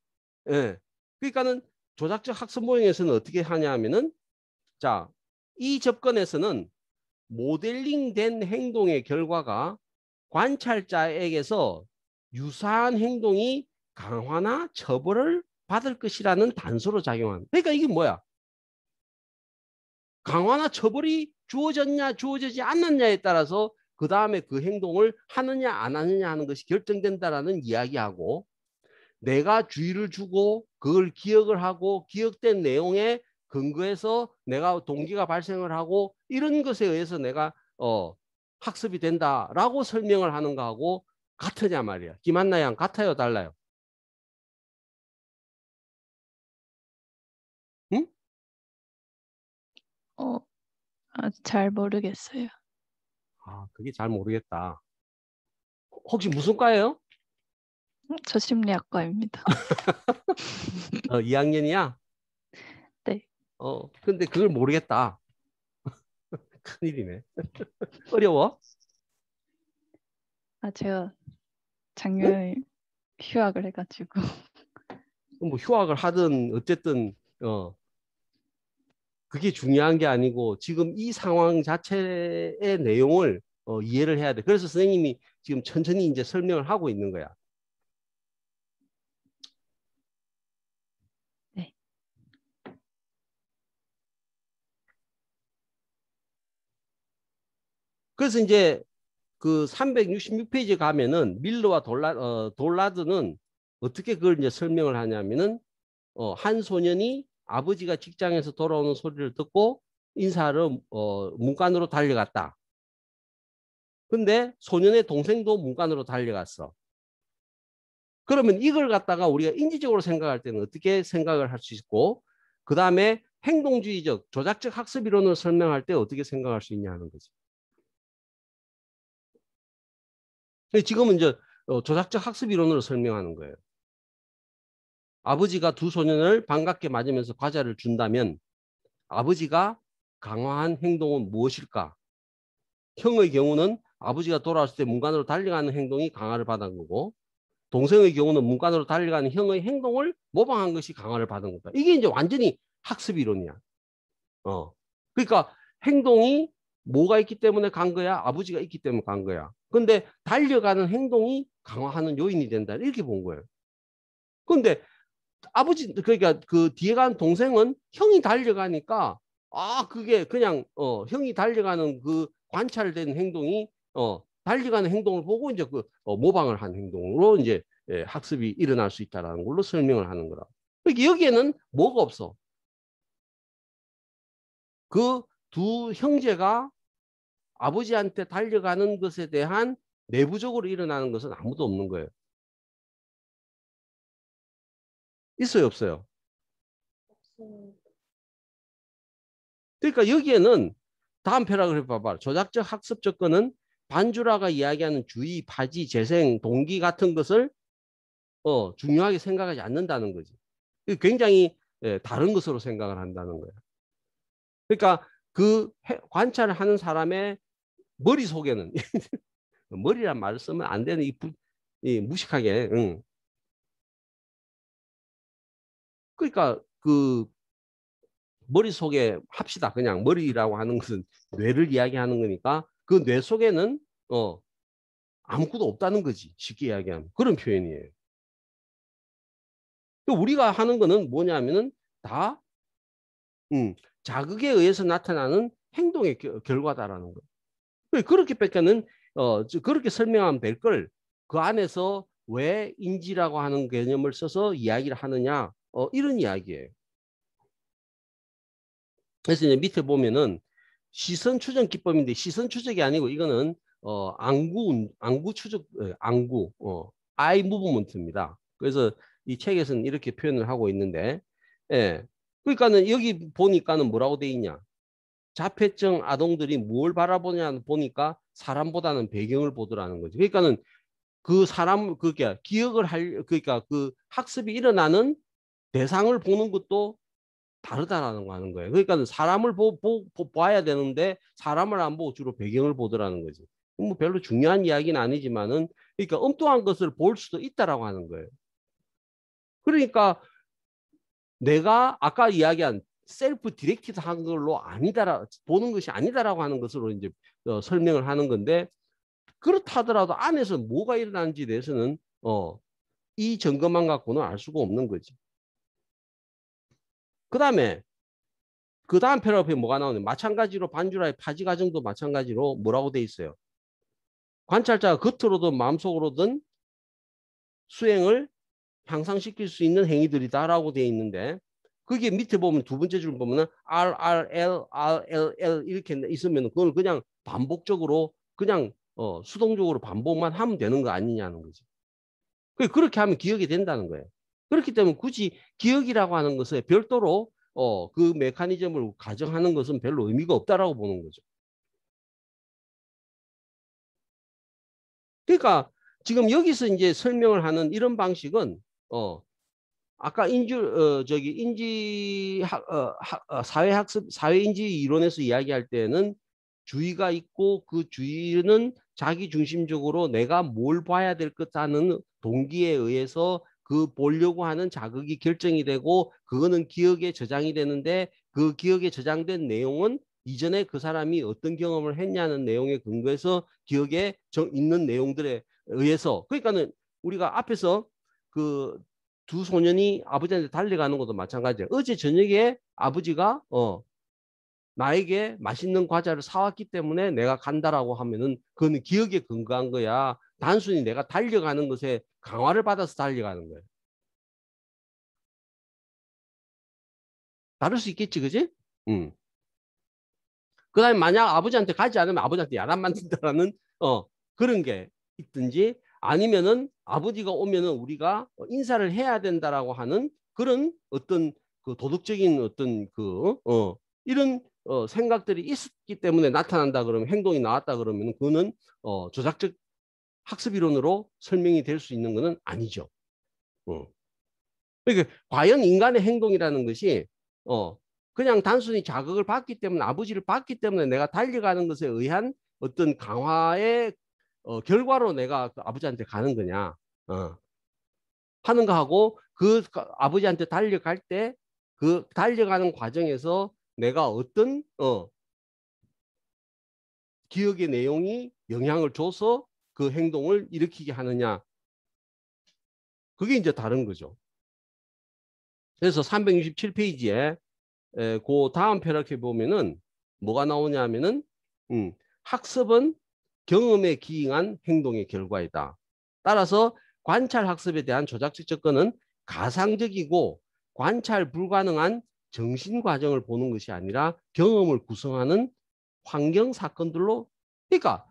그러니까는 조작적 학습 모형에서는 어떻게 하냐면은 자, 이 접근에서는 모델링된 행동의 결과가 관찰자에게서 유사한 행동이 강화나 처벌을 받을 것이라는 단서로 작용하는. 그러니까 이게 뭐야? 강화나 처벌이 주어졌냐 주어지지 않느냐에 따라서 그 다음에 그 행동을 하느냐 안 하느냐 하는 것이 결정된다라는 이야기하고 내가 주의를 주고 그걸 기억을 하고 기억된 내용에 근거해서 내가 동기가 발생을 하고 이런 것에 의해서 내가 학습이 된다라고 설명을 하는 거하고 같으냐 말이야. 김한나 양 같아요, 달라요? 응? 잘 모르겠어요. 그게 잘 모르겠다. 혹시 무슨 과예요? 저 심리학과입니다. 2학년이야? 네. 근데 그걸 모르겠다. 큰일이네. 어려워? 제가 작년에 휴학을 해가지고. 뭐 휴학을 하든 어쨌든 그게 중요한 게 아니고 지금 이 상황 자체의 내용을 이해를 해야 돼. 그래서 선생님이 지금 천천히 이제 설명을 하고 있는 거야. 네. 그래서 이제 그 366페이지 가면은 밀러와 돌라드는 어떻게 그걸 이제 설명을 하냐면은 한 소년이 아버지가 직장에서 돌아오는 소리를 듣고 인사하러 문간으로 달려갔다. 근데 소년의 동생도 문간으로 달려갔어. 그러면 이걸 갖다가 우리가 인지적으로 생각할 때는 어떻게 생각을 할 수 있고 그 다음에 행동주의적 조작적 학습 이론을 설명할 때 어떻게 생각할 수 있냐 하는 거지. 지금은 이제 조작적 학습 이론으로 설명하는 거예요. 아버지가 두 소년을 반갑게 맞으면서 과자를 준다면 아버지가 강화한 행동은 무엇일까? 형의 경우는 아버지가 돌아왔을 때 문간으로 달려가는 행동이 강화를 받은 거고 동생의 경우는 문간으로 달려가는 형의 행동을 모방한 것이 강화를 받은 거다. 이게 이제 완전히 학습 이론이야. 그러니까 행동이 뭐가 있기 때문에 간 거야? 아버지가 있기 때문에 간 거야. 근데 달려가는 행동이 강화하는 요인이 된다. 이렇게 본 거예요. 근데 아버지, 그러니까 그 뒤에 간 동생은 형이 달려가니까 그게 그냥 형이 달려가는 그 관찰된 행동이 달려가는 행동을 보고 이제 그 모방을 한 행동으로 이제 학습이 일어날 수 있다라는 걸로 설명을 하는 거라. 그러니까 여기에는 뭐가 없어. 그 두 형제가 아버지한테 달려가는 것에 대한 내부적으로 일어나는 것은 아무도 없는 거예요. 있어요, 없어요? 그러니까 여기에는 다음 패러그래프 봐봐. 조작적 학습 접근은 반주라가 이야기하는 주의, 파지, 재생, 동기 같은 것을 중요하게 생각하지 않는다는 거지. 굉장히 다른 것으로 생각을 한다는 거야. 그러니까 그 관찰을 하는 사람의 머릿속에는 머리란 말을 쓰면 안 되는 이 무식하게. 응. 그러니까 그 머릿속에 합시다. 그냥 머리라고 하는 것은 뇌를 이야기하는 거니까 그 뇌 속에는 아무것도 없다는 거지. 쉽게 이야기하면. 그런 표현이에요. 우리가 하는 거는 뭐냐면은 다 자극에 의해서 나타나는 행동의 결과다라는 거. 그렇게밖에는 그렇게 설명하면 될 걸 그 안에서 왜 인지라고 하는 개념을 써서 이야기를 하느냐 이런 이야기예요. 그래서 이제 밑에 보면은 시선 추적 기법인데 시선 추적이 아니고 이거는 안구 추적 안구 아이 무브먼트입니다. 그래서 이 책에서는 이렇게 표현을 하고 있는데 그러니까는 여기 보니까는 뭐라고 돼 있냐? 자폐증 아동들이 뭘 바라보냐 보니까 사람보다는 배경을 보더라는 거죠. 그러니까는 그 사람 그게 기억을 그러니까 그 학습이 일어나는 대상을 보는 것도 다르다라는 거 하는 거예요. 그러니까 사람을 봐야 되는데 사람을 안 보고 주로 배경을 보더라는 거지. 뭐 별로 중요한 이야기는 아니지만은 그러니까 엉뚱한 것을 볼 수도 있다라고 하는 거예요. 그러니까 내가 아까 이야기한 셀프 디렉티드 한 걸로 아니다라 보는 것이 아니다라고 하는 것으로 이제 설명을 하는 건데 그렇다 하더라도 안에서 뭐가 일어나는지에 대해서는 이 점검만 갖고는 알 수가 없는 거지. 그다음에 그 다음 패러그래프에 뭐가 나오냐. 마찬가지로 반주라의 파지 과정도 마찬가지로 뭐라고 돼 있어요. 관찰자가 겉으로든 마음속으로든 수행을 향상시킬 수 있는 행위들이다라고 돼 있는데 그게 밑에 보면 두 번째 줄 보면은 RRL, RLL 이렇게 있으면 그걸 그냥 반복적으로 그냥 수동적으로 반복만 하면 되는 거 아니냐는 거지. 그렇게 하면 기억이 된다는 거예요. 그렇기 때문에 굳이 기억이라고 하는 것에 별도로 그 메커니즘을 가정하는 것은 별로 의미가 없다라고 보는 거죠. 그러니까 지금 여기서 이제 설명을 하는 이런 방식은 아까 인지 사회학습 사회인지 이론에서 이야기할 때는 주의가 있고 그 주의는 자기 중심적으로 내가 뭘 봐야 될 것하는 동기에 의해서 그 보려고 하는 자극이 결정이 되고 그거는 기억에 저장이 되는데 그 기억에 저장된 내용은 이전에 그 사람이 어떤 경험을 했냐는 내용에 근거해서 기억에 있는 내용들에 의해서 그러니까는 우리가 앞에서 그 두 소년이 아버지한테 달려가는 것도 마찬가지예요. 어제 저녁에 아버지가 나에게 맛있는 과자를 사왔기 때문에 내가 간다라고 하면은 그건 기억에 근거한 거야. 단순히 내가 달려가는 것에 강화를 받아서 달려가는 거예요. 다를 수 있겠지, 그지? 그다음에 만약 아버지한테 가지 않으면 아버지한테 야단 만든다라는 그런 게 있든지 아니면은 아버지가 오면은 우리가 인사를 해야 된다라고 하는 그런 어떤 그 도덕적인 어떤 그 이런 생각들이 있었기 때문에 나타난다 그러면 행동이 나왔다 그러면 그거는 조작적 학습 이론으로 설명이 될 수 있는 것은 아니죠. 그러니까 과연 인간의 행동이라는 것이 그냥 단순히 자극을 받기 때문에 아버지를 받기 때문에 내가 달려가는 것에 의한 어떤 강화의 결과로 내가 그 아버지한테 가는 거냐 하는 거하고 그 아버지한테 달려갈 때 그 달려가는 과정에서 내가 어떤 기억의 내용이 영향을 줘서 그 행동을 일으키게 하느냐. 그게 이제 다른 거죠. 그래서 367페이지에 그 다음 패러그래프에 보면은 뭐가 나오냐면은 학습은 경험에 기인한 행동의 결과이다. 따라서 관찰 학습에 대한 조작적 접근은 가상적이고 관찰 불가능한 정신 과정을 보는 것이 아니라 경험을 구성하는 환경 사건들로, 그러니까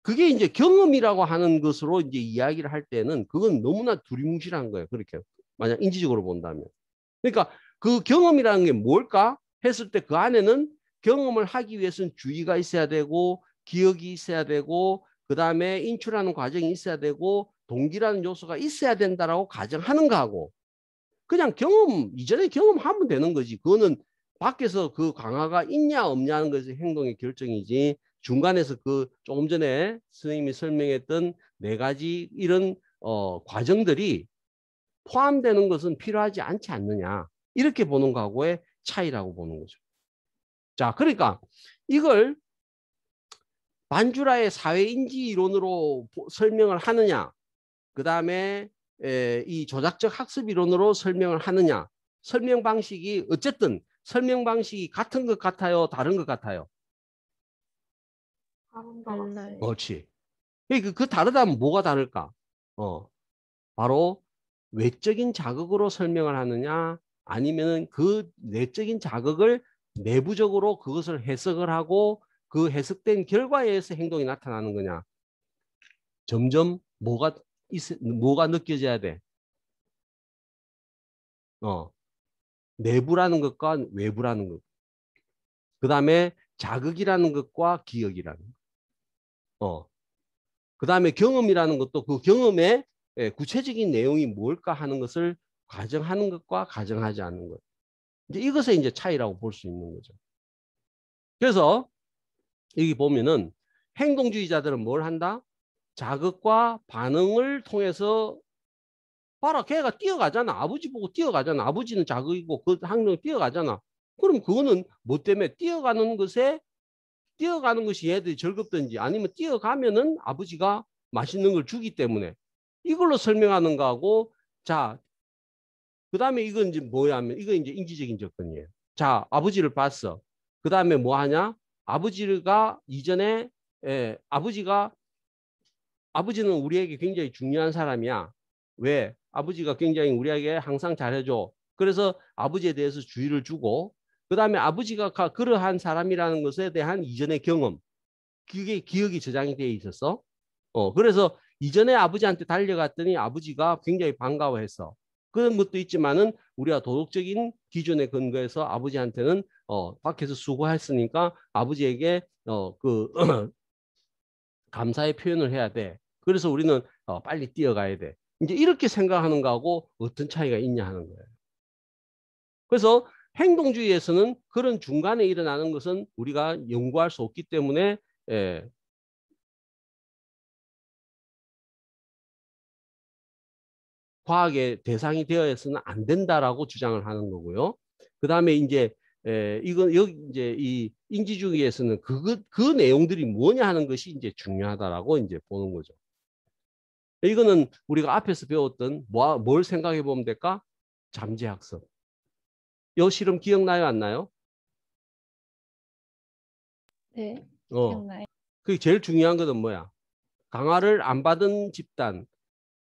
그게 이제 경험이라고 하는 것으로 이제 이야기를 할 때는 그건 너무나 두리뭉실한 거예요. 그렇게 만약 인지적으로 본다면. 그러니까 그 경험이라는 게 뭘까 했을 때 그 안에는 경험을 하기 위해서는 주의가 있어야 되고 기억이 있어야 되고 그다음에 인출하는 과정이 있어야 되고 동기라는 요소가 있어야 된다라고 가정하는 거하고, 그냥 경험 이전에 경험하면 되는 거지. 그거는 밖에서 그 강화가 있냐 없냐는 것이 행동의 결정이지, 중간에서 그 조금 전에 선생님이 설명했던 4가지 이런 과정들이 포함되는 것은 필요하지 않지 않느냐, 이렇게 보는 거하고의 차이라고 보는 거죠. 자, 그러니까 이걸 반주라의 사회인지 이론으로 설명을 하느냐, 그 다음에 이 조작적 학습 이론으로 설명을 하느냐, 설명 방식이 어쨌든 설명 방식이 같은 것 같아요, 다른 것 같아요? 달라요. 그렇지. 그 다르다면 뭐가 다를까? 바로 외적인 자극으로 설명을 하느냐, 아니면은 그 내적인 자극을 내부적으로 그것을 해석을 하고 그 해석된 결과에 의해서 행동이 나타나는 거냐. 점점 뭐가 느껴져야 돼? 내부라는 것과 외부라는 것. 그 다음에 자극이라는 것과 기억이라는 것. 그 다음에 경험이라는 것도 그 경험의 구체적인 내용이 뭘까 하는 것을 가정하는 것과 가정하지 않는 것. 이제 이것의 이제 차이라고 볼 수 있는 거죠. 그래서 여기 보면은 행동주의자들은 뭘 한다? 자극과 반응을 통해서, 봐라, 걔가 뛰어가잖아. 아버지 보고 뛰어가잖아. 아버지는 자극이고 그 학생이 뛰어가잖아. 그럼 그거는 뭐 때문에 뛰어가는 것이 얘들이 즐겁든지 아니면 뛰어가면은 아버지가 맛있는 걸 주기 때문에 이걸로 설명하는 거하고, 자, 그 다음에 이건 이제 뭐야 하면 이거 이제 인지적인 접근이에요. 자, 아버지를 봤어. 그 다음에 뭐 하냐? 아버지가 이전에 아버지는 우리에게 굉장히 중요한 사람이야. 왜? 아버지가 굉장히 우리에게 항상 잘해줘. 그래서 아버지에 대해서 주의를 주고, 그 다음에 아버지가 그러한 사람이라는 것에 대한 이전의 경험, 그게 기억이 저장이 돼 있었어. 그래서 이전에 아버지한테 달려갔더니 아버지가 굉장히 반가워했어. 그런 것도 있지만은 우리가 도덕적인 기준에 근거해서 아버지한테는 밖에서 수고했으니까 아버지에게 그 감사의 표현을 해야 돼. 그래서 우리는 빨리 뛰어가야 돼. 이제 이렇게 생각하는 거하고 어떤 차이가 있냐 하는 거예요. 그래서 행동주의에서는 그런 중간에 일어나는 것은 우리가 연구할 수 없기 때문에 과학의 대상이 되어서는 안 된다라고 주장을 하는 거고요. 그 다음에 이제 이건 여기 이제 이 인지주의에서는 그 내용들이 뭐냐 하는 것이 이제 중요하다라고 이제 보는 거죠. 이거는 우리가 앞에서 배웠던 뭘 생각해 보면 될까? 잠재학습. 요 실험 기억나요, 안 나요? 네. 기억나요? 그 제일 중요한 것은 뭐야? 강화를 안 받은 집단,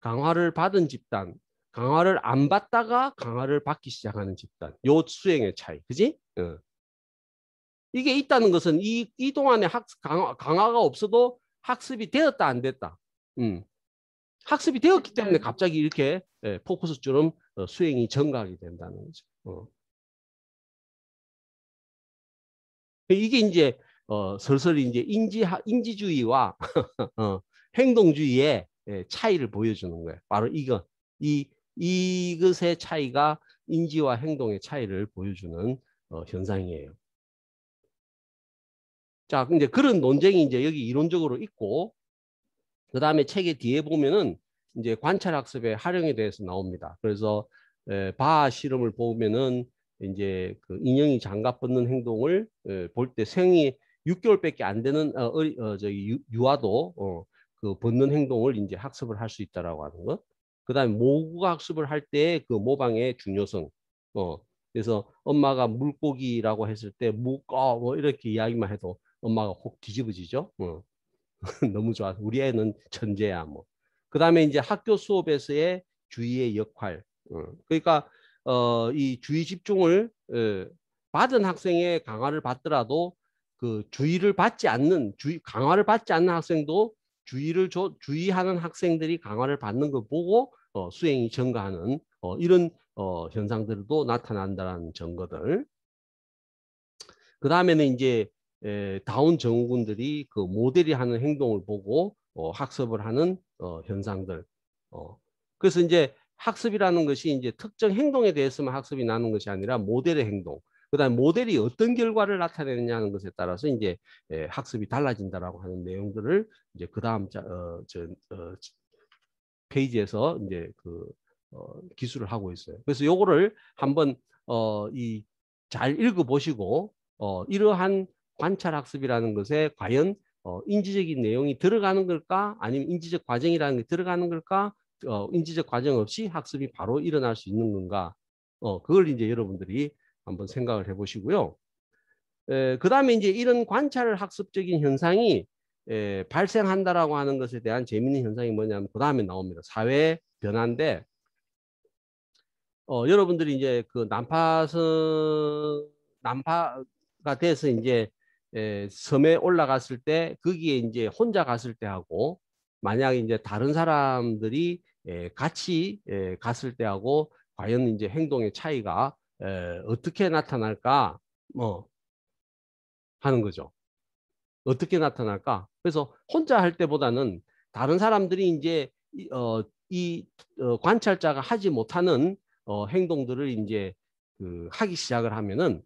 강화를 받은 집단, 강화를 안 받다가 강화를 받기 시작하는 집단. 요 수행의 차이. 그지? 이게 있다는 것은 이 동안에 강화가 없어도 학습이 되었다, 안 됐다. 학습이 되었기 때문에 갑자기 이렇게 포커스처럼 수행이 전가하게 된다는 거죠. 이게 이제 슬슬 이제 인지주의와 행동주의의 차이를 보여주는 거예요. 바로 이것의 차이가 인지와 행동의 차이를 보여주는 현상이에요. 자, 근데 그런 논쟁이 이제 여기 이론적으로 있고, 그 다음에 책의 뒤에 보면은 이제 관찰학습의 활용에 대해서 나옵니다. 그래서 바하 실험을 보면은 이제 그 인형이 장갑 벗는 행동을 볼 때 6개월밖에 안 되는 유아도 그 본능 행동을 이제 학습을 할 수 있다라고 하는 것. 그다음에 모국어 학습을 할 때 그 모방의 중요성. 그래서 엄마가 물고기라고 했을 때 묵어 뭐 이렇게 이야기만 해도 엄마가 혹 뒤집어지죠. 너무 좋아. 우리 애는 천재야 뭐. 그다음에 이제 학교 수업에서의 주의의 역할. 그러니까 이 주의 집중을 받은 학생의 강화를 받더라도 그 주의를 받지 않는 강화를 받지 않는 학생도 주의하는 학생들이 강화를 받는 걸 보고 수행이 증가하는 이런 현상들도 나타난다는 증거들. 그 다음에는 이제 다운 증후군들이 그 모델이 하는 행동을 보고 학습을 하는 현상들. 그래서 이제 학습이라는 것이 이제 특정 행동에 대해서만 학습이 나는 것이 아니라 모델의 행동. 그다음 모델이 어떤 결과를 나타내느냐는 것에 따라서 이제 학습이 달라진다라고 하는 내용들을 이제 그 다음 페이지에서 이제 그 기술을 하고 있어요. 그래서 요거를 한번 잘 읽어보시고 이러한 관찰 학습이라는 것에 과연 인지적인 내용이 들어가는 걸까 아니면 인지적 과정이라는 게 들어가는 걸까 인지적 과정 없이 학습이 바로 일어날 수 있는 건가 그걸 이제 여러분들이 한번 생각을 해보시고요. 그 다음에 이제 이런 관찰 학습적인 현상이 발생한다라고 하는 것에 대한 재미있는 현상이 뭐냐면 그 다음에 나옵니다. 사회 변화인데 여러분들이 이제 그 난파가 돼서 이제 섬에 올라갔을 때 거기에 이제 혼자 갔을 때 하고 만약에 이제 다른 사람들이 같이 갔을 때 하고 과연 이제 행동의 차이가 어떻게 나타날까 뭐 하는 거죠. 어떻게 나타날까? 그래서 혼자 할 때보다는 다른 사람들이 이제 관찰자가 하지 못하는 행동들을 이제 하기 시작을 하면은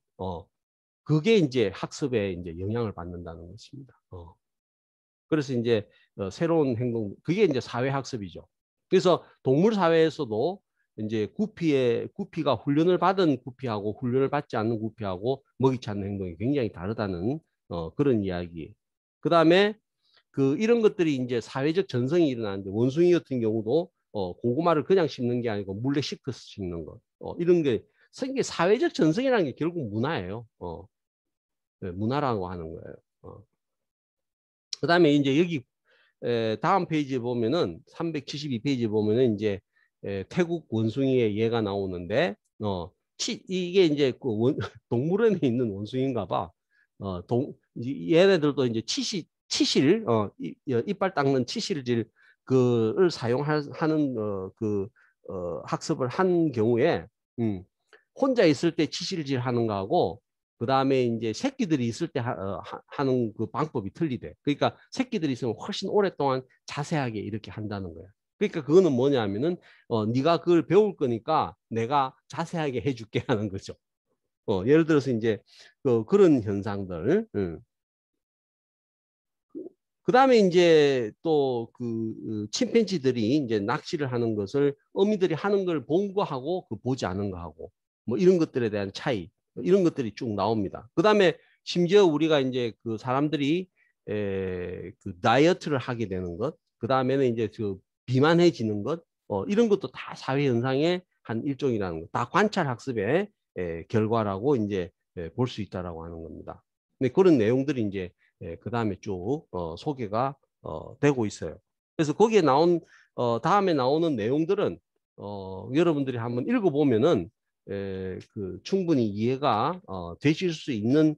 그게 이제 학습에 이제 영향을 받는다는 것입니다. 그래서 이제 새로운 행동 그게 이제 사회 학습이죠. 그래서 동물 사회에서도 이제 구피가 훈련을 받은 구피하고 훈련을 받지 않는 구피하고 먹이 찾는 행동이 굉장히 다르다는 그런 이야기. 그 다음에 이런 것들이 이제 사회적 전성이 일어나는데 원숭이 같은 경우도 고구마를 그냥 심는 게 아니고 물에 씻어서 심는 것. 이런 게 사회적 전성이라는 게 결국 문화예요. 네, 문화라고 하는 거예요. 그 다음에 이제 여기 다음 페이지에 보면은 372페이지에 보면은 이제 태국 원숭이의 예가 나오는데 이게 이제 동물원에 있는 원숭이인가 봐. 얘네들도 이제 치실 이빨 닦는 치실질 그를 사용하는 학습을 한 경우에 혼자 있을 때 치실질 하는 거하고 그 다음에 이제 새끼들이 있을 때 하는 그 방법이 틀리대. 그러니까 새끼들이 있으면 훨씬 오랫동안 자세하게 이렇게 한다는 거야. 그러니까 그거는 뭐냐면은 네가 그걸 배울 거니까 내가 자세하게 해줄게 하는 거죠. 예를 들어서 이제 그런 현상들. 그 다음에 이제 또 침팬지들이 이제 낚시를 하는 것을 어미들이 하는 걸 본 거하고 보지 않은 거하고 뭐 이런 것들에 대한 차이 이런 것들이 쭉 나옵니다. 그 다음에 심지어 우리가 이제 사람들이 다이어트를 하게 되는 것, 그 다음에는 이제 비만해지는 것, 이런 것도 다 사회 현상의 한 일종이라는 것, 다 관찰 학습의 결과라고 이제 볼 수 있다라고 하는 겁니다. 근데 그런 내용들이 이제 그 다음에 쭉 소개가 되고 있어요. 그래서 거기에 다음에 나오는 내용들은 여러분들이 한번 읽어보면은 충분히 이해가 되실 수 있는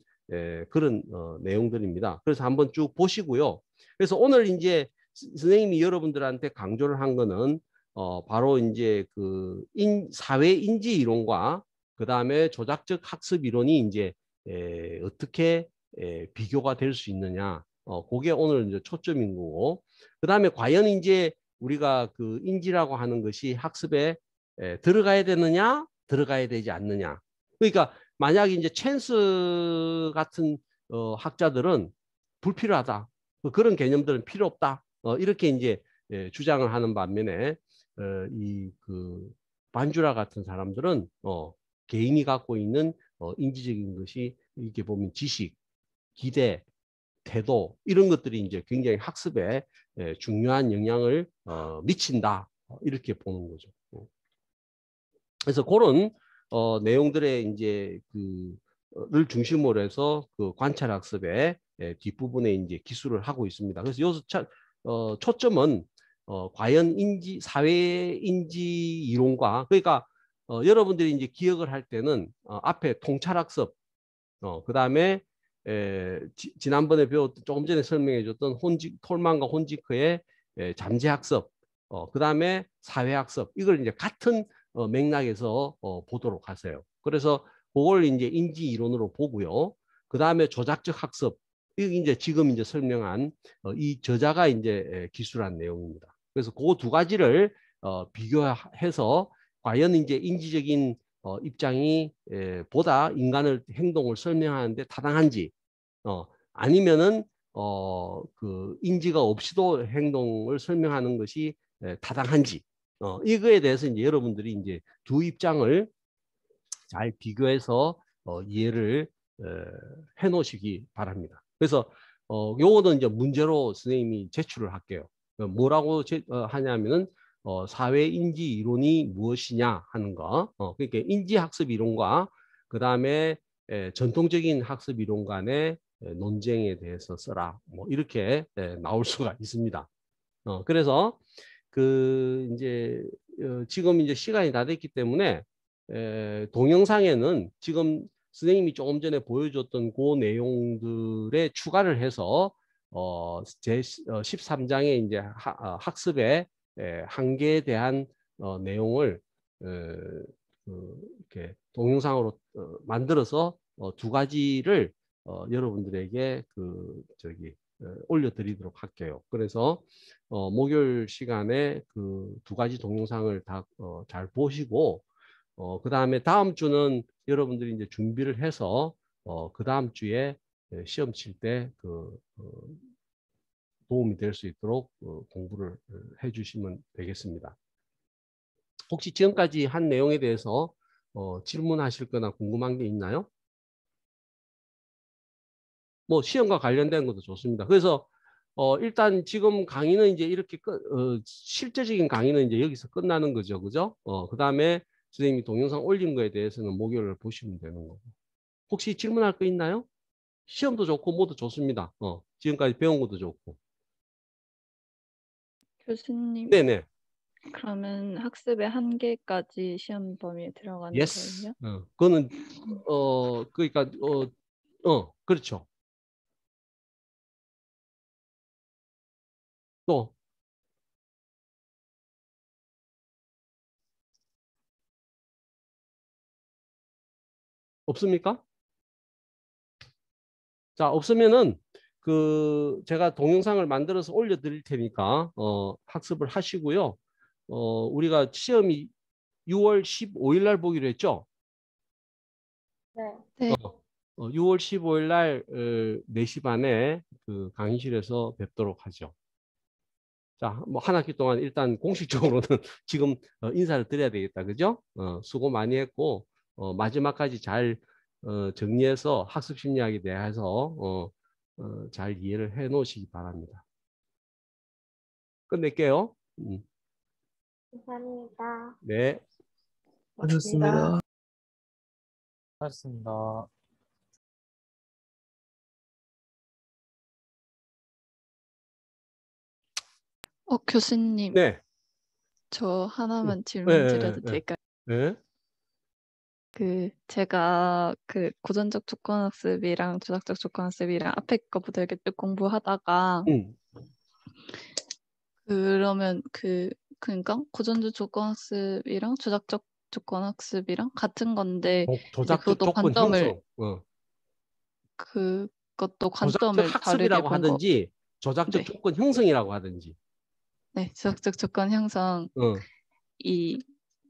그런 내용들입니다. 그래서 한번 쭉 보시고요. 그래서 오늘 이제 선생님이 여러분들한테 강조를 한 거는 바로 이제 사회 인지 이론과 그 다음에 조작적 학습 이론이 이제 어떻게 비교가 될 수 있느냐. 그게 오늘 이제 초점인 거고. 그 다음에 과연 이제 우리가 인지라고 하는 것이 학습에 들어가야 되느냐, 들어가야 되지 않느냐. 그러니까 만약 이제 찬스 같은 학자들은 불필요하다. 그런 개념들은 필요 없다. 이렇게 이제 주장을 하는 반면에 반주라 같은 사람들은 개인이 갖고 있는 인지적인 것이 이렇게 보면 지식, 기대, 태도 이런 것들이 이제 굉장히 학습에 중요한 영향을 미친다. 이렇게 보는 거죠. 그래서 그런 내용들의 이제 를 중심으로 해서 그 관찰 학습의 뒷부분에 이제 기술을 하고 있습니다. 그래서 여기서 초점은 과연 사회 인지 이론과 그러니까 여러분들이 이제 기억을 할 때는 앞에 통찰 학습, 그다음에 지난번에 배웠던 조금 전에 설명해 줬던 톨만과 혼지크의 잠재 학습, 그다음에 사회 학습 이걸 이제 같은 맥락에서 보도록 하세요. 그래서 그걸 이제 인지 이론으로 보고요. 그다음에 조작적 학습 이게 이제 지금 이제 설명한 이 저자가 이제 기술한 내용입니다. 그래서 그 두 가지를 비교해서 과연 이제 인지적인 입장이 보다 인간을 행동을 설명하는데 타당한지 아니면은 그 인지가 없이도 행동을 설명하는 것이 타당한지 이거에 대해서 이제 여러분들이 이제 두 입장을 잘 비교해서 이해를 해 놓으시기 바랍니다. 그래서 요거는 이제 문제로 선생님이 제출을 할게요. 뭐라고 하냐면은 사회 인지 이론이 무엇이냐 하는 거. 그러니까 인지 학습 이론과 그 다음에 전통적인 학습 이론 간의 논쟁에 대해서 써라. 뭐 이렇게 나올 수가 있습니다. 그래서 그 이제 지금 이제 시간이 다 됐기 때문에 동영상에는 지금 선생님이 조금 전에 보여줬던 그 내용들에 추가를 해서 제 13장의 이제 학습의 한계에 대한 내용을 이렇게 동영상으로 만들어서 두 가지를 여러분들에게 올려드리도록 할게요. 그래서 목요일 시간에 그 두 가지 동영상을 다 잘 보시고 그 다음에 다음 주는 여러분들이 이제 준비를 해서 그 다음 주에 시험 칠 때 도움이 될 수 있도록 공부를 해주시면 되겠습니다. 혹시 지금까지 한 내용에 대해서 질문하실 거나 궁금한 게 있나요? 뭐 시험과 관련된 것도 좋습니다. 그래서 일단 지금 강의는 이제 이렇게 실제적인 강의는 이제 여기서 끝나는 거죠. 그죠? 그 다음에 선생님이 동영상 올린 거에 대해서는 목요일을 보시면 되는 거고. 혹시 질문할 거 있나요? 시험도 좋고 뭐도 좋습니다. 지금까지 배운 것도 좋고. 교수님, 네네. 그러면 학습의 한계까지 시험 범위에 들어가는 예스. 거예요? 그거는 그러니까 그렇죠. 또 없습니까? 자, 없으면은 제가 동영상을 만들어서 올려드릴 테니까 학습을 하시고요. 우리가 시험이 6월 15일 날 보기로 했죠? 네. 6월 15일 날 4시 반에 그 강의실에서 뵙도록 하죠. 자, 뭐 한 학기 동안 일단 공식적으로는 지금 인사를 드려야 되겠다. 그죠? 수고 많이 했고 마지막까지 잘 정리해서 학습 심리학에 대해서 잘 이해를 해 놓으시기 바랍니다. 끝낼게요. 감사합니다. 네. 수고하셨습니다. 수고하셨습니다. 교수님, 네. 저 하나만 네, 질문 드려도 네, 될까요? 네. 제가 고전적 조건학습이랑 조작적 조건학습이랑 앞에 거부터 이렇게 쭉 공부하다가 그러면 그러니까 고전적 조건학습이랑 조작적 조건학습이랑 같은 건데 이제 조작적 그것도 조건 형성. 그것도 조작적 관점을 다르게 학습이라고 본 거. 하든지 조작적 네, 조건 형성이라고 하든지. 네, 조작적 조건 형성 어.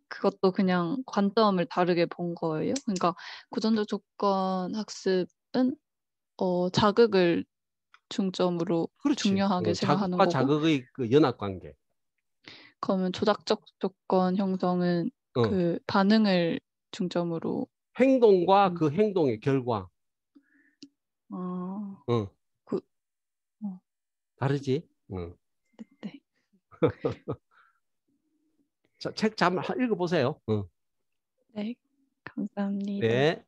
그것도 그냥 관점을 다르게 본 거예요. 그러니까 고전적 조건 학습은 자극을 중점으로 그렇지. 중요하게 생각하는 자극과 거고, 자극의 그 연합 관계. 그러면 조작적 조건 형성은 어. 반응을 중점으로. 행동과 그 행동의 결과. 어, 어. 다르지? 응. 네. 자, 책 잠 읽어보세요. 응. 네. 감사합니다. 네.